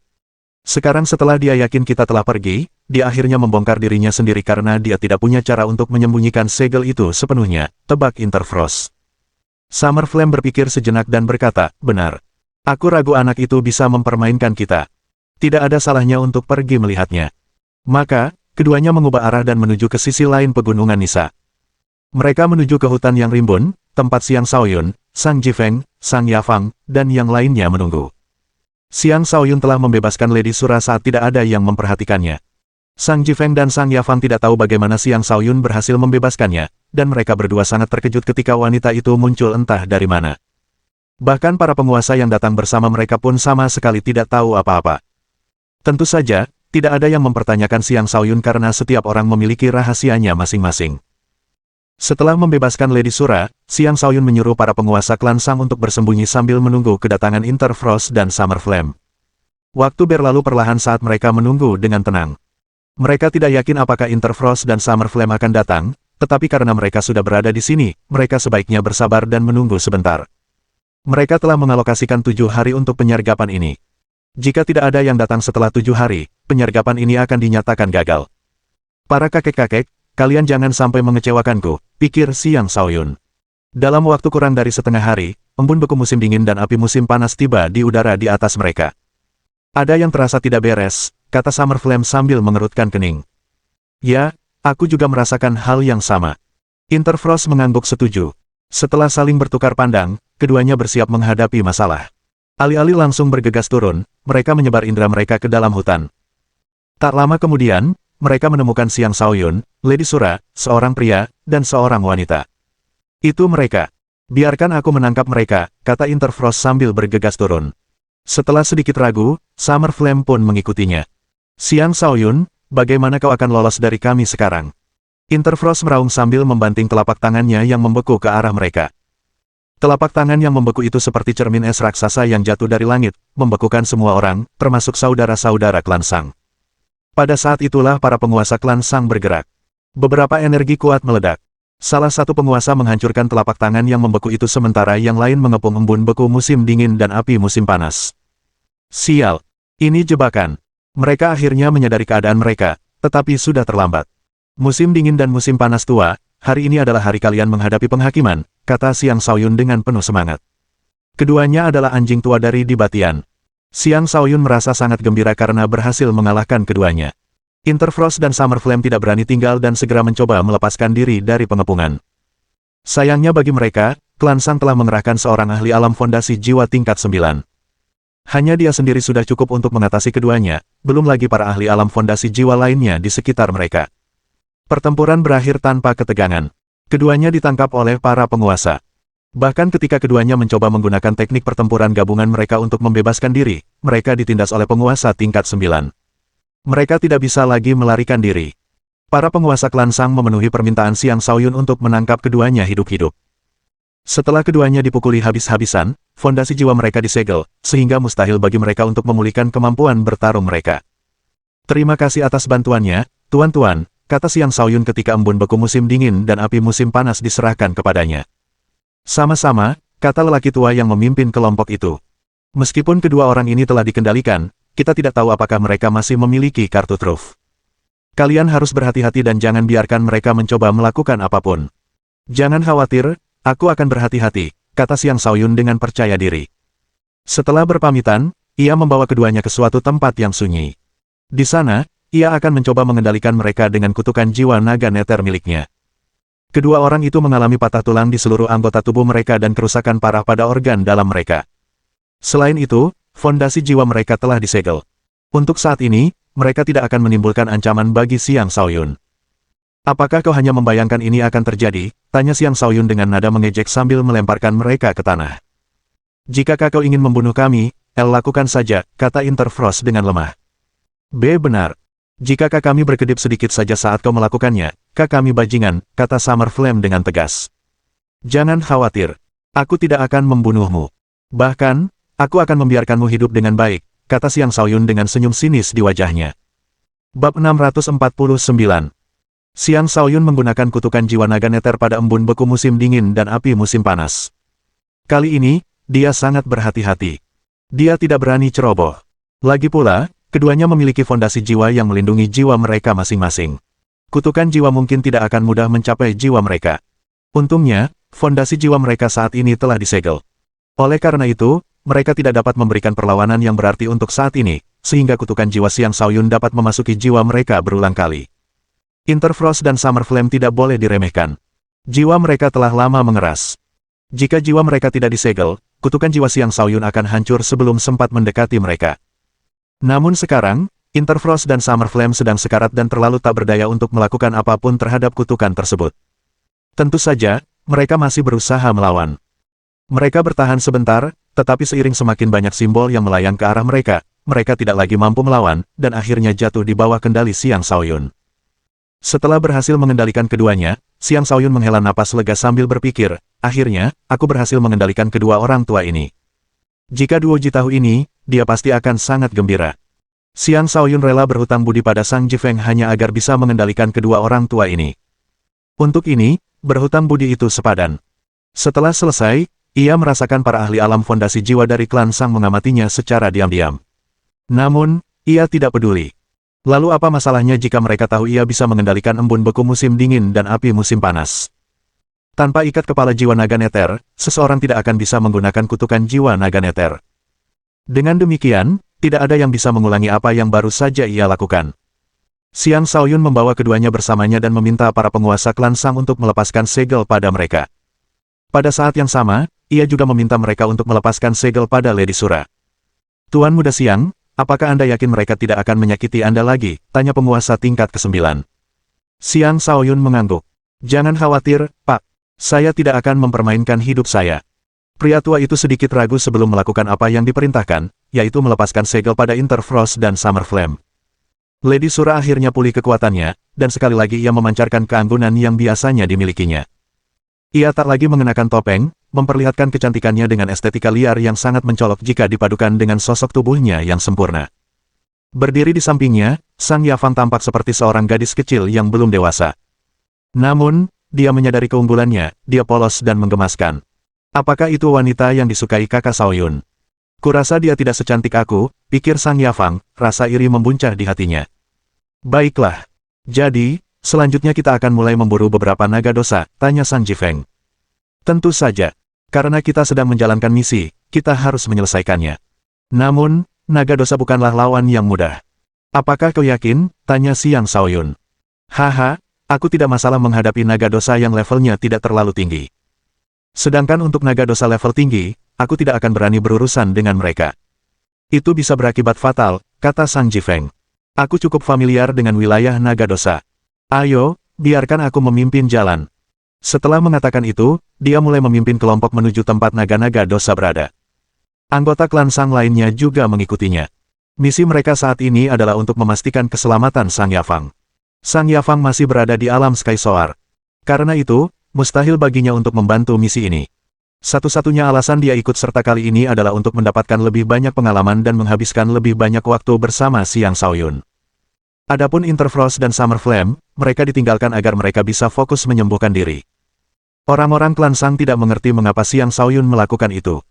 Sekarang setelah dia yakin kita telah pergi, dia akhirnya membongkar dirinya sendiri karena dia tidak punya cara untuk menyembunyikan segel itu sepenuhnya, tebak Interfrost. Summer Flame berpikir sejenak dan berkata, benar. Aku ragu anak itu bisa mempermainkan kita. Tidak ada salahnya untuk pergi melihatnya. Maka, keduanya mengubah arah dan menuju ke sisi lain pegunungan Nisa. Mereka menuju ke hutan yang rimbun, tempat Xiang Shaoyun, Sang Jifeng, Sang Yafang, dan yang lainnya menunggu. Xiang Shaoyun telah membebaskan Lady Sura saat tidak ada yang memperhatikannya. Sang Jifeng dan Sang Yafang tidak tahu bagaimana Xiang Shaoyun berhasil membebaskannya, dan mereka berdua sangat terkejut ketika wanita itu muncul entah dari mana. Bahkan para penguasa yang datang bersama mereka pun sama sekali tidak tahu apa-apa. Tentu saja, tidak ada yang mempertanyakan Xiang Shaoyun karena setiap orang memiliki rahasianya masing-masing. Setelah membebaskan Lady Sura, Xiang Shaoyun menyuruh para penguasa klan Sang untuk bersembunyi sambil menunggu kedatangan Interfrost dan Summer Flame. Waktu berlalu perlahan saat mereka menunggu dengan tenang. Mereka tidak yakin apakah Interfrost dan Summer Flame akan datang, tetapi karena mereka sudah berada di sini, mereka sebaiknya bersabar dan menunggu sebentar. Mereka telah mengalokasikan 7 hari untuk penyergapan ini. Jika tidak ada yang datang setelah 7 hari, penyergapan ini akan dinyatakan gagal. Para kakek-kakek, kalian jangan sampai mengecewakanku, pikir Xiang Shaoyun. Dalam waktu kurang dari setengah hari, embun beku musim dingin dan api musim panas tiba di udara di atas mereka. Ada yang terasa tidak beres, kata Summer Flame sambil mengerutkan kening. Ya, aku juga merasakan hal yang sama. Interfrost mengangguk setuju. Setelah saling bertukar pandang, keduanya bersiap menghadapi masalah. Alih-alih langsung bergegas turun, mereka menyebar indera mereka ke dalam hutan. Tak lama kemudian, mereka menemukan Xiang Shaoyun, Lady Sura, seorang pria, dan seorang wanita. Itu mereka. Biarkan aku menangkap mereka, kata Interfrost sambil bergegas turun. Setelah sedikit ragu, Summer Flame pun mengikutinya. Xiang Shaoyun, bagaimana kau akan lolos dari kami sekarang? Interfrost meraung sambil membanting telapak tangannya yang membeku ke arah mereka. Telapak tangan yang membeku itu seperti cermin es raksasa yang jatuh dari langit, membekukan semua orang, termasuk saudara-saudara klan Sang. Pada saat itulah para penguasa klan Sang bergerak. Beberapa energi kuat meledak. Salah satu penguasa menghancurkan telapak tangan yang membeku itu sementara yang lain mengepung embun beku musim dingin dan api musim panas. Sial! Ini jebakan. Mereka akhirnya menyadari keadaan mereka, tetapi sudah terlambat. Musim dingin dan musim panas tua, hari ini adalah hari kalian menghadapi penghakiman, kata Xiang Shaoyun dengan penuh semangat. Keduanya adalah anjing tua dari di Batian. Xiang Shaoyun merasa sangat gembira karena berhasil mengalahkan keduanya. Interfrost dan Summer Flame tidak berani tinggal dan segera mencoba melepaskan diri dari pengepungan. Sayangnya bagi mereka, klan Sang telah mengerahkan seorang ahli alam fondasi jiwa tingkat 9. Hanya dia sendiri sudah cukup untuk mengatasi keduanya, belum lagi para ahli alam fondasi jiwa lainnya di sekitar mereka. Pertempuran berakhir tanpa ketegangan. Keduanya ditangkap oleh para penguasa. Bahkan ketika keduanya mencoba menggunakan teknik pertempuran gabungan mereka untuk membebaskan diri, mereka ditindas oleh penguasa tingkat 9. Mereka tidak bisa lagi melarikan diri. Para penguasa klan Sang memenuhi permintaan Xiang Shaoyun untuk menangkap keduanya hidup-hidup. Setelah keduanya dipukuli habis-habisan, fondasi jiwa mereka disegel, sehingga mustahil bagi mereka untuk memulihkan kemampuan bertarung mereka. Terima kasih atas bantuannya, tuan-tuan, kata Xiang Shaoyun ketika embun beku musim dingin dan api musim panas diserahkan kepadanya. Sama-sama, kata lelaki tua yang memimpin kelompok itu. Meskipun kedua orang ini telah dikendalikan, kita tidak tahu apakah mereka masih memiliki kartu truf. Kalian harus berhati-hati dan jangan biarkan mereka mencoba melakukan apapun. Jangan khawatir, aku akan berhati-hati, kata Xiang Shaoyun dengan percaya diri. Setelah berpamitan, ia membawa keduanya ke suatu tempat yang sunyi. Di sana, ia akan mencoba mengendalikan mereka dengan kutukan jiwa naga neter miliknya. Kedua orang itu mengalami patah tulang di seluruh anggota tubuh mereka dan kerusakan parah pada organ dalam mereka. Selain itu, fondasi jiwa mereka telah disegel. Untuk saat ini, mereka tidak akan menimbulkan ancaman bagi Xiang Shaoyun. Apakah kau hanya membayangkan ini akan terjadi? Tanya Xiang Shaoyun dengan nada mengejek sambil melemparkan mereka ke tanah. Jika kau ingin membunuh kami, lakukan saja, kata Interfrost dengan lemah. Benar. Jika kami berkedip sedikit saja saat kau melakukannya, kami bajingan, kata Summer Flame dengan tegas. Jangan khawatir. Aku tidak akan membunuhmu. Bahkan, aku akan membiarkanmu hidup dengan baik, kata Xiang Shaoyun dengan senyum sinis di wajahnya. Bab 649. Xiang Shaoyun menggunakan kutukan jiwa naga neter pada embun beku musim dingin dan api musim panas. Kali ini, dia sangat berhati-hati. Dia tidak berani ceroboh. Lagi pula, keduanya memiliki fondasi jiwa yang melindungi jiwa mereka masing-masing. Kutukan jiwa mungkin tidak akan mudah mencapai jiwa mereka. Untungnya, fondasi jiwa mereka saat ini telah disegel. Oleh karena itu, mereka tidak dapat memberikan perlawanan yang berarti untuk saat ini, sehingga kutukan jiwa Xiang Shaoyun dapat memasuki jiwa mereka berulang kali. Interfrost dan Summer Flame tidak boleh diremehkan. Jiwa mereka telah lama mengeras. Jika jiwa mereka tidak disegel, kutukan jiwa Xiang Shaoyun akan hancur sebelum sempat mendekati mereka. Namun sekarang, Interfrost dan Summer Flame sedang sekarat dan terlalu tak berdaya untuk melakukan apapun terhadap kutukan tersebut. Tentu saja, mereka masih berusaha melawan. Mereka bertahan sebentar, tetapi seiring semakin banyak simbol yang melayang ke arah mereka, mereka tidak lagi mampu melawan, dan akhirnya jatuh di bawah kendali Xiang Shaoyun. Setelah berhasil mengendalikan keduanya, Xiang Shaoyun menghela napas lega sambil berpikir, akhirnya, aku berhasil mengendalikan kedua orang tua ini. Jika duo Ji tahu ini, dia pasti akan sangat gembira. Xiang Shaoyun rela berhutang budi pada Sang Jifeng hanya agar bisa mengendalikan kedua orang tua ini. Untuk ini, berhutang budi itu sepadan. Setelah selesai, ia merasakan para ahli alam fondasi jiwa dari klan Sang mengamatinya secara diam-diam. Namun, ia tidak peduli. Lalu apa masalahnya jika mereka tahu ia bisa mengendalikan embun beku musim dingin dan api musim panas? Tanpa ikat kepala jiwa naga neter, seseorang tidak akan bisa menggunakan kutukan jiwa naga neter. Dengan demikian, tidak ada yang bisa mengulangi apa yang baru saja ia lakukan. Xiang Shaoyun membawa keduanya bersamanya dan meminta para penguasa klan Sang untuk melepaskan segel pada mereka. Pada saat yang sama, ia juga meminta mereka untuk melepaskan segel pada Lady Sura. Tuan Muda Xiang, apakah Anda yakin mereka tidak akan menyakiti Anda lagi? Tanya penguasa tingkat ke-9. Xiang Shaoyun mengangguk. Jangan khawatir, Pak. Saya tidak akan mempermainkan hidup saya. Pria tua itu sedikit ragu sebelum melakukan apa yang diperintahkan, yaitu melepaskan segel pada Interfrost dan Summer Flame. Lady Sura akhirnya pulih kekuatannya, dan sekali lagi ia memancarkan keanggunan yang biasanya dimilikinya. Ia tak lagi mengenakan topeng, memperlihatkan kecantikannya dengan estetika liar yang sangat mencolok jika dipadukan dengan sosok tubuhnya yang sempurna. Berdiri di sampingnya, Sang Yafang tampak seperti seorang gadis kecil yang belum dewasa. Namun, dia menyadari keunggulannya, dia polos dan menggemaskan. Apakah itu wanita yang disukai kakak Shaoyun? Kurasa dia tidak secantik aku, pikir Sang Yafang, rasa iri membuncah di hatinya. Baiklah. Jadi, selanjutnya kita akan mulai memburu beberapa naga dosa, tanya Sang Jifeng. Tentu saja. Karena kita sedang menjalankan misi, kita harus menyelesaikannya. Namun, naga dosa bukanlah lawan yang mudah. Apakah kau yakin? Tanya Xiang Shaoyun. Haha, aku tidak masalah menghadapi naga dosa yang levelnya tidak terlalu tinggi. Sedangkan untuk naga dosa level tinggi, aku tidak akan berani berurusan dengan mereka. Itu bisa berakibat fatal, kata Sang Jifeng. Aku cukup familiar dengan wilayah naga dosa. Ayo, biarkan aku memimpin jalan. Setelah mengatakan itu, dia mulai memimpin kelompok menuju tempat naga-naga dosa berada. Anggota klan Sang lainnya juga mengikutinya. Misi mereka saat ini adalah untuk memastikan keselamatan Sang Yafang. Sang Yafang masih berada di alam Sky Soar. Karena itu, mustahil baginya untuk membantu misi ini. Satu-satunya alasan dia ikut serta kali ini adalah untuk mendapatkan lebih banyak pengalaman dan menghabiskan lebih banyak waktu bersama Xiang Shaoyun. Adapun Interfrost dan Summer Flame, mereka ditinggalkan agar mereka bisa fokus menyembuhkan diri. Orang-orang klan Sang tidak mengerti mengapa Xiang Shaoyun melakukan itu.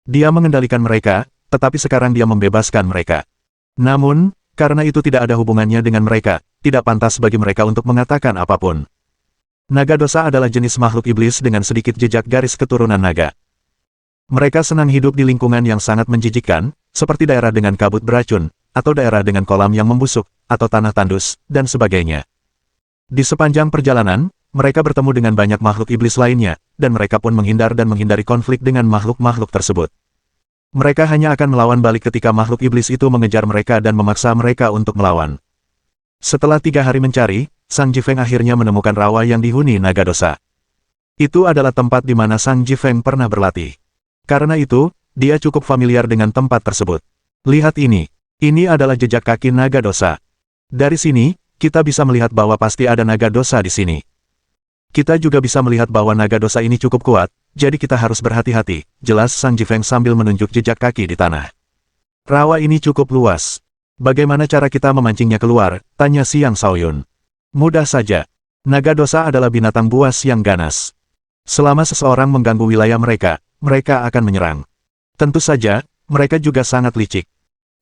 Dia mengendalikan mereka, tetapi sekarang dia membebaskan mereka. Namun, karena itu tidak ada hubungannya dengan mereka, tidak pantas bagi mereka untuk mengatakan apapun. Naga dosa adalah jenis makhluk iblis dengan sedikit jejak garis keturunan naga. Mereka senang hidup di lingkungan yang sangat menjijikkan, seperti daerah dengan kabut beracun, atau daerah dengan kolam yang membusuk, atau tanah tandus, dan sebagainya. Di sepanjang perjalanan, mereka bertemu dengan banyak makhluk iblis lainnya, dan mereka pun menghindar dan menghindari konflik dengan makhluk-makhluk tersebut. Mereka hanya akan melawan balik ketika makhluk iblis itu mengejar mereka dan memaksa mereka untuk melawan. Setelah 3 hari mencari, Sang Jifeng akhirnya menemukan rawa yang dihuni naga dosa. Itu adalah tempat di mana Sang Jifeng pernah berlatih. Karena itu, dia cukup familiar dengan tempat tersebut. Lihat ini. Ini adalah jejak kaki naga dosa. Dari sini, kita bisa melihat bahwa pasti ada naga dosa di sini. Kita juga bisa melihat bahwa naga dosa ini cukup kuat, jadi kita harus berhati-hati, jelas Sang Jifeng sambil menunjuk jejak kaki di tanah. Rawa ini cukup luas. Bagaimana cara kita memancingnya keluar? Tanya Xiang Shaoyun. Mudah saja. Naga dosa adalah binatang buas yang ganas. Selama seseorang mengganggu wilayah mereka, mereka akan menyerang. Tentu saja, mereka juga sangat licik.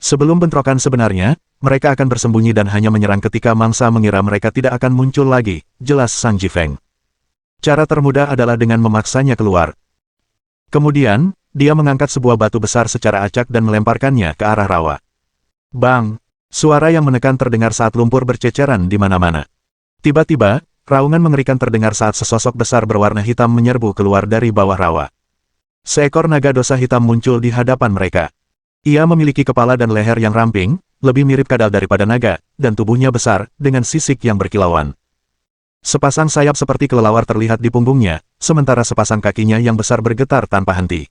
Sebelum bentrokan sebenarnya, mereka akan bersembunyi dan hanya menyerang ketika mangsa mengira mereka tidak akan muncul lagi, jelas Sang Jifeng. Cara termudah adalah dengan memaksanya keluar. Kemudian, dia mengangkat sebuah batu besar secara acak dan melemparkannya ke arah rawa. Bang! Suara yang menekan terdengar saat lumpur berceceran di mana-mana. Tiba-tiba, raungan mengerikan terdengar saat sesosok besar berwarna hitam menyerbu keluar dari bawah rawa. Seekor naga dosa hitam muncul di hadapan mereka. Ia memiliki kepala dan leher yang ramping, lebih mirip kadal daripada naga, dan tubuhnya besar, dengan sisik yang berkilauan. Sepasang sayap seperti kelelawar terlihat di punggungnya, sementara sepasang kakinya yang besar bergetar tanpa henti.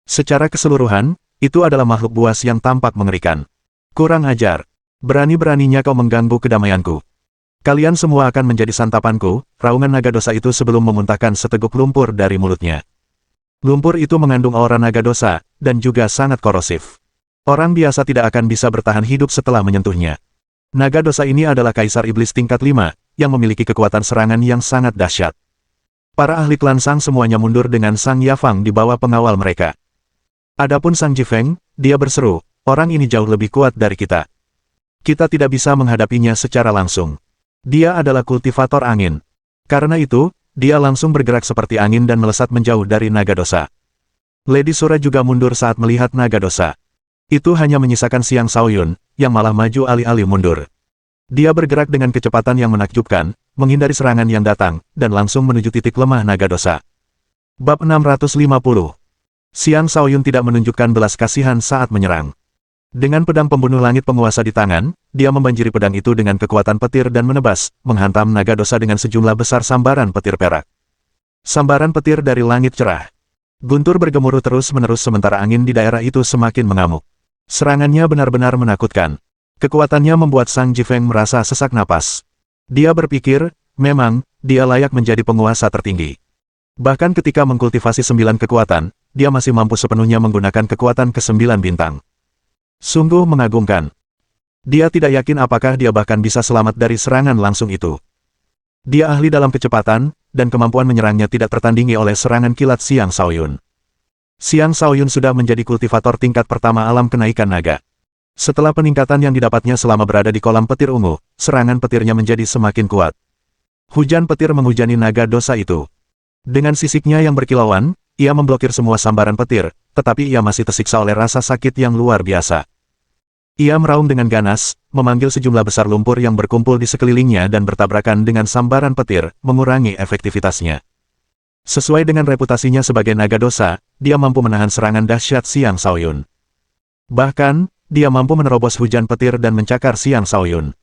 Secara keseluruhan, itu adalah makhluk buas yang tampak mengerikan. Kurang ajar. Berani-beraninya kau mengganggu kedamaianku. Kalian semua akan menjadi santapanku, raungan naga dosa itu sebelum memuntahkan seteguk lumpur dari mulutnya. Lumpur itu mengandung aura naga dosa, dan juga sangat korosif. Orang biasa tidak akan bisa bertahan hidup setelah menyentuhnya. Naga dosa ini adalah kaisar iblis tingkat 5, yang memiliki kekuatan serangan yang sangat dahsyat. Para ahli klan Sang semuanya mundur dengan Sang Yafang di bawah pengawal mereka. Adapun Sang Jifeng, dia berseru, orang ini jauh lebih kuat dari kita. Kita tidak bisa menghadapinya secara langsung. Dia adalah kultivator angin. Karena itu, dia langsung bergerak seperti angin dan melesat menjauh dari naga dosa. Lady Sura juga mundur saat melihat naga dosa. Itu hanya menyisakan Xiang Shaoyun, yang malah maju alih-alih mundur. Dia bergerak dengan kecepatan yang menakjubkan, menghindari serangan yang datang, dan langsung menuju titik lemah naga dosa. Bab 650. Xiang Shaoyun tidak menunjukkan belas kasihan saat menyerang. Dengan pedang pembunuh langit penguasa di tangan, dia membanjiri pedang itu dengan kekuatan petir dan menebas, menghantam naga dosa dengan sejumlah besar sambaran petir perak. Sambaran petir dari langit cerah. Guntur bergemuruh terus-menerus sementara angin di daerah itu semakin mengamuk. Serangannya benar-benar menakutkan. Kekuatannya membuat Sang Jifeng merasa sesak napas. Dia berpikir, memang, dia layak menjadi penguasa tertinggi. Bahkan ketika mengkultivasi 9 kekuatan, dia masih mampu sepenuhnya menggunakan kekuatan ke-9 bintang. Sungguh mengagumkan. Dia tidak yakin apakah dia bahkan bisa selamat dari serangan langsung itu. Dia ahli dalam kecepatan, dan kemampuan menyerangnya tidak tertandingi oleh serangan kilat Xiang Shaoyun. Xiang Shaoyun sudah menjadi kultivator tingkat pertama alam kenaikan naga. Setelah peningkatan yang didapatnya selama berada di kolam petir ungu, serangan petirnya menjadi semakin kuat. Hujan petir menghujani naga dosa itu. Dengan sisiknya yang berkilauan, ia memblokir semua sambaran petir, tetapi ia masih tersiksa oleh rasa sakit yang luar biasa. Ia meraung dengan ganas, memanggil sejumlah besar lumpur yang berkumpul di sekelilingnya dan bertabrakan dengan sambaran petir, mengurangi efektivitasnya. Sesuai dengan reputasinya sebagai naga dosa, dia mampu menahan serangan dahsyat Xiang Shaoyun. Bahkan, dia mampu menerobos hujan petir dan mencakar Xiang Shaoyun.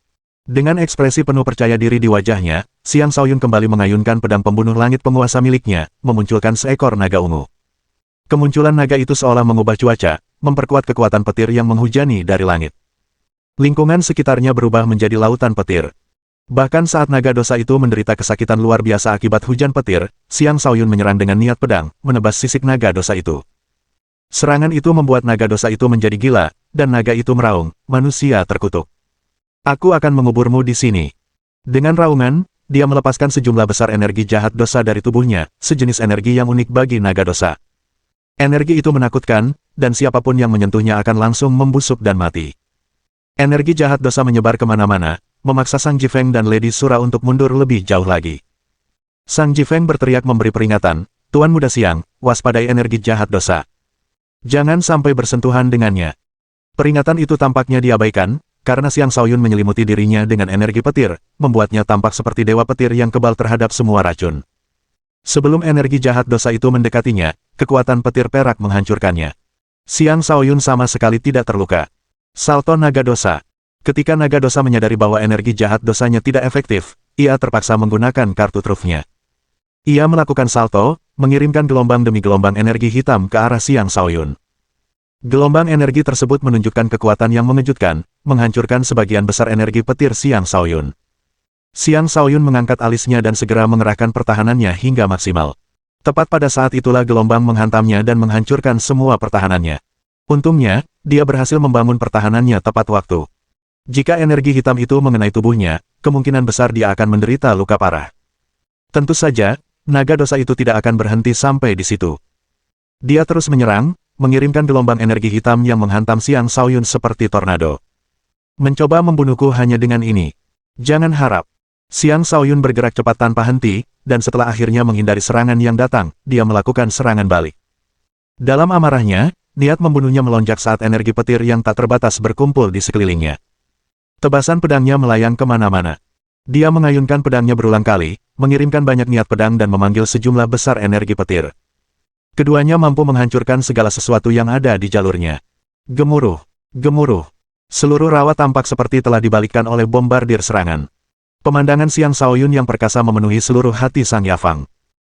Dengan ekspresi penuh percaya diri di wajahnya, Xiang Shaoyun kembali mengayunkan pedang pembunuh langit penguasa miliknya, memunculkan seekor naga ungu. Kemunculan naga itu seolah mengubah cuaca, memperkuat kekuatan petir yang menghujani dari langit. Lingkungan sekitarnya berubah menjadi lautan petir. Bahkan saat naga dosa itu menderita kesakitan luar biasa akibat hujan petir, Xiang Shaoyun menyerang dengan niat pedang, menebas sisik naga dosa itu. Serangan itu membuat naga dosa itu menjadi gila, dan naga itu meraung, manusia terkutuk. Aku akan menguburmu di sini. Dengan raungan, dia melepaskan sejumlah besar energi jahat dosa dari tubuhnya, sejenis energi yang unik bagi naga dosa. Energi itu menakutkan, dan siapapun yang menyentuhnya akan langsung membusuk dan mati. Energi jahat dosa menyebar kemana-mana, memaksa Sang Jifeng dan Lady Sura untuk mundur lebih jauh lagi. Sang Jifeng berteriak memberi peringatan, Tuan Muda Xiang, waspadai energi jahat dosa. Jangan sampai bersentuhan dengannya. Peringatan itu tampaknya diabaikan, karena Xiang Shaoyun menyelimuti dirinya dengan energi petir, membuatnya tampak seperti dewa petir yang kebal terhadap semua racun. Sebelum energi jahat dosa itu mendekatinya, kekuatan petir perak menghancurkannya. Xiang Shaoyun sama sekali tidak terluka. Salto naga dosa. Ketika naga dosa menyadari bahwa energi jahat dosanya tidak efektif, ia terpaksa menggunakan kartu trufnya. Ia melakukan salto, mengirimkan gelombang demi gelombang energi hitam ke arah Xiang Shaoyun. Gelombang energi tersebut menunjukkan kekuatan yang mengejutkan, menghancurkan sebagian besar energi petir Xiang Shaoyun. Xiang Shaoyun mengangkat alisnya dan segera mengerahkan pertahanannya hingga maksimal. Tepat pada saat itulah gelombang menghantamnya dan menghancurkan semua pertahanannya. Untungnya, dia berhasil membangun pertahanannya tepat waktu. Jika energi hitam itu mengenai tubuhnya, kemungkinan besar dia akan menderita luka parah. Tentu saja, naga dosa itu tidak akan berhenti sampai di situ. Dia terus menyerang, mengirimkan gelombang energi hitam yang menghantam Xiang Shaoyun seperti tornado. Mencoba membunuhku hanya dengan ini. Jangan harap. Xiang Shaoyun bergerak cepat tanpa henti, dan setelah akhirnya menghindari serangan yang datang, dia melakukan serangan balik. Dalam amarahnya, niat membunuhnya melonjak saat energi petir yang tak terbatas berkumpul di sekelilingnya. Tebasan pedangnya melayang kemana-mana. Dia mengayunkan pedangnya berulang kali, mengirimkan banyak niat pedang dan memanggil sejumlah besar energi petir. Keduanya mampu menghancurkan segala sesuatu yang ada di jalurnya. Gemuruh, gemuruh. Seluruh rawa tampak seperti telah dibalikkan oleh bombardir serangan. Pemandangan Xiang Shaoyun yang perkasa memenuhi seluruh hati Sang Yafang.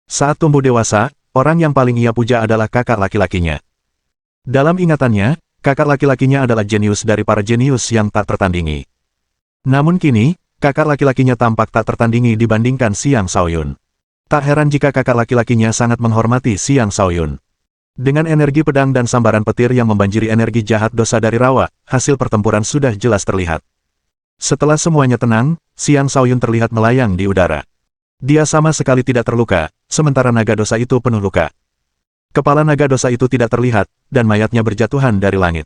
Saat tumbuh dewasa, orang yang paling ia puja adalah kakak laki-lakinya. Dalam ingatannya, kakak laki-lakinya adalah jenius dari para jenius yang tak tertandingi. Namun kini, kakak laki-lakinya tampak tak tertandingi dibandingkan Xiang Shaoyun. Tak heran jika kakak laki-lakinya sangat menghormati Xiang Shaoyun. Dengan energi pedang dan sambaran petir yang membanjiri energi jahat dosa dari rawa, hasil pertempuran sudah jelas terlihat. Setelah semuanya tenang, Xiang Shaoyun terlihat melayang di udara. Dia sama sekali tidak terluka, sementara naga dosa itu penuh luka. Kepala naga dosa itu tidak terlihat, dan mayatnya berjatuhan dari langit.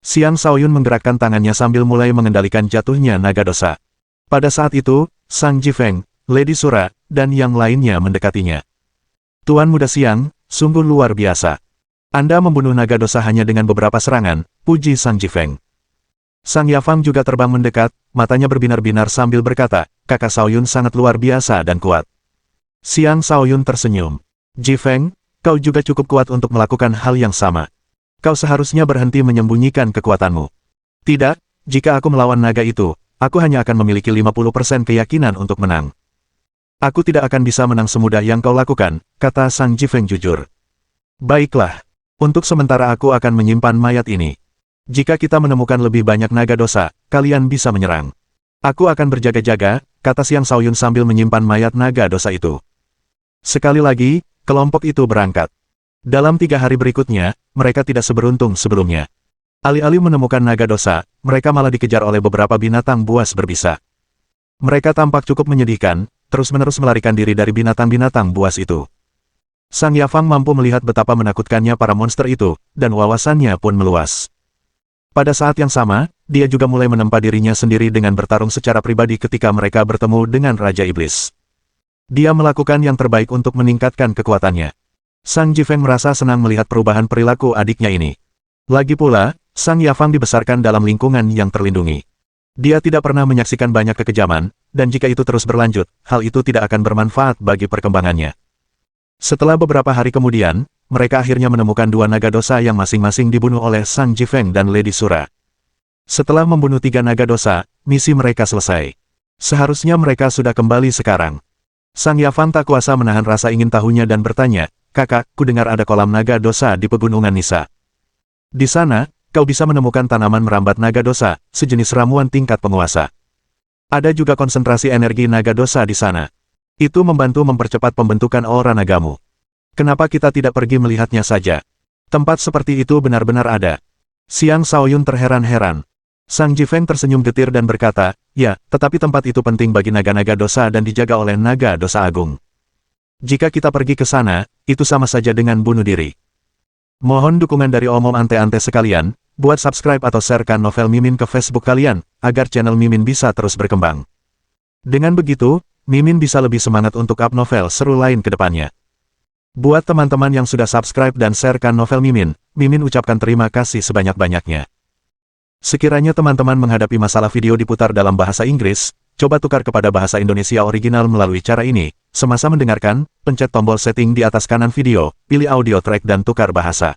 Xiang Shaoyun menggerakkan tangannya sambil mulai mengendalikan jatuhnya naga dosa. Pada saat itu, Sang Jifeng, Lady Sura, dan yang lainnya mendekatinya. Tuan Muda Xiang, sungguh luar biasa. Anda membunuh naga dosa hanya dengan beberapa serangan, puji Sang Jifeng. Sang Yafang juga terbang mendekat, matanya berbinar-binar sambil berkata, kakak Shaoyun sangat luar biasa dan kuat. Xiang Shaoyun tersenyum. Jifeng, kau juga cukup kuat untuk melakukan hal yang sama. Kau seharusnya berhenti menyembunyikan kekuatanmu. Tidak, jika aku melawan naga itu, aku hanya akan memiliki 50% keyakinan untuk menang. Aku tidak akan bisa menang semudah yang kau lakukan, kata Sang Jifeng jujur. Baiklah, untuk sementara aku akan menyimpan mayat ini. Jika kita menemukan lebih banyak naga dosa, kalian bisa menyerang. Aku akan berjaga-jaga, kata Xiang Shaoyun sambil menyimpan mayat naga dosa itu. Sekali lagi, kelompok itu berangkat. Dalam 3 hari berikutnya, mereka tidak seberuntung sebelumnya. Alih-alih menemukan naga dosa, mereka malah dikejar oleh beberapa binatang buas berbisa. Mereka tampak cukup menyedihkan, terus-menerus melarikan diri dari binatang-binatang buas itu. Sang Yafang mampu melihat betapa menakutkannya para monster itu, dan wawasannya pun meluas. Pada saat yang sama, dia juga mulai menempa dirinya sendiri dengan bertarung secara pribadi ketika mereka bertemu dengan Raja Iblis. Dia melakukan yang terbaik untuk meningkatkan kekuatannya. Sang Jifeng merasa senang melihat perubahan perilaku adiknya ini. Lagi pula, Sang Yafang dibesarkan dalam lingkungan yang terlindungi. Dia tidak pernah menyaksikan banyak kekejaman, dan jika itu terus berlanjut, hal itu tidak akan bermanfaat bagi perkembangannya. Setelah beberapa hari kemudian, mereka akhirnya menemukan 2 naga dosa yang masing-masing dibunuh oleh Sang Jifeng dan Lady Sura. Setelah membunuh 3 naga dosa, misi mereka selesai. Seharusnya mereka sudah kembali sekarang. Sang Yafang tak kuasa menahan rasa ingin tahunya dan bertanya, kakak, ku dengar ada kolam naga dosa di pegunungan Nisa. Di sana, kau bisa menemukan tanaman merambat naga dosa, sejenis ramuan tingkat penguasa. Ada juga konsentrasi energi naga dosa di sana. Itu membantu mempercepat pembentukan aura nagamu. Kenapa kita tidak pergi melihatnya saja? Tempat seperti itu benar-benar ada. Xiang Shaoyun terheran-heran. Sang Jifeng tersenyum getir dan berkata, ya, tetapi tempat itu penting bagi naga-naga dosa dan dijaga oleh naga dosa agung. Jika kita pergi ke sana, itu sama saja dengan bunuh diri. Mohon dukungan dari omom ante-ante sekalian, buat subscribe atau sharekan novel Mimin ke Facebook kalian, agar channel Mimin bisa terus berkembang. Dengan begitu, Mimin bisa lebih semangat untuk up novel seru lain ke depannya. Buat teman-teman yang sudah subscribe dan sharekan novel Mimin, Mimin ucapkan terima kasih sebanyak-banyaknya. Sekiranya teman-teman menghadapi masalah video diputar dalam bahasa Inggris, coba tukar kepada bahasa Indonesia original melalui cara ini. Semasa mendengarkan, pencet tombol setting di atas kanan video, pilih audio track dan tukar bahasa.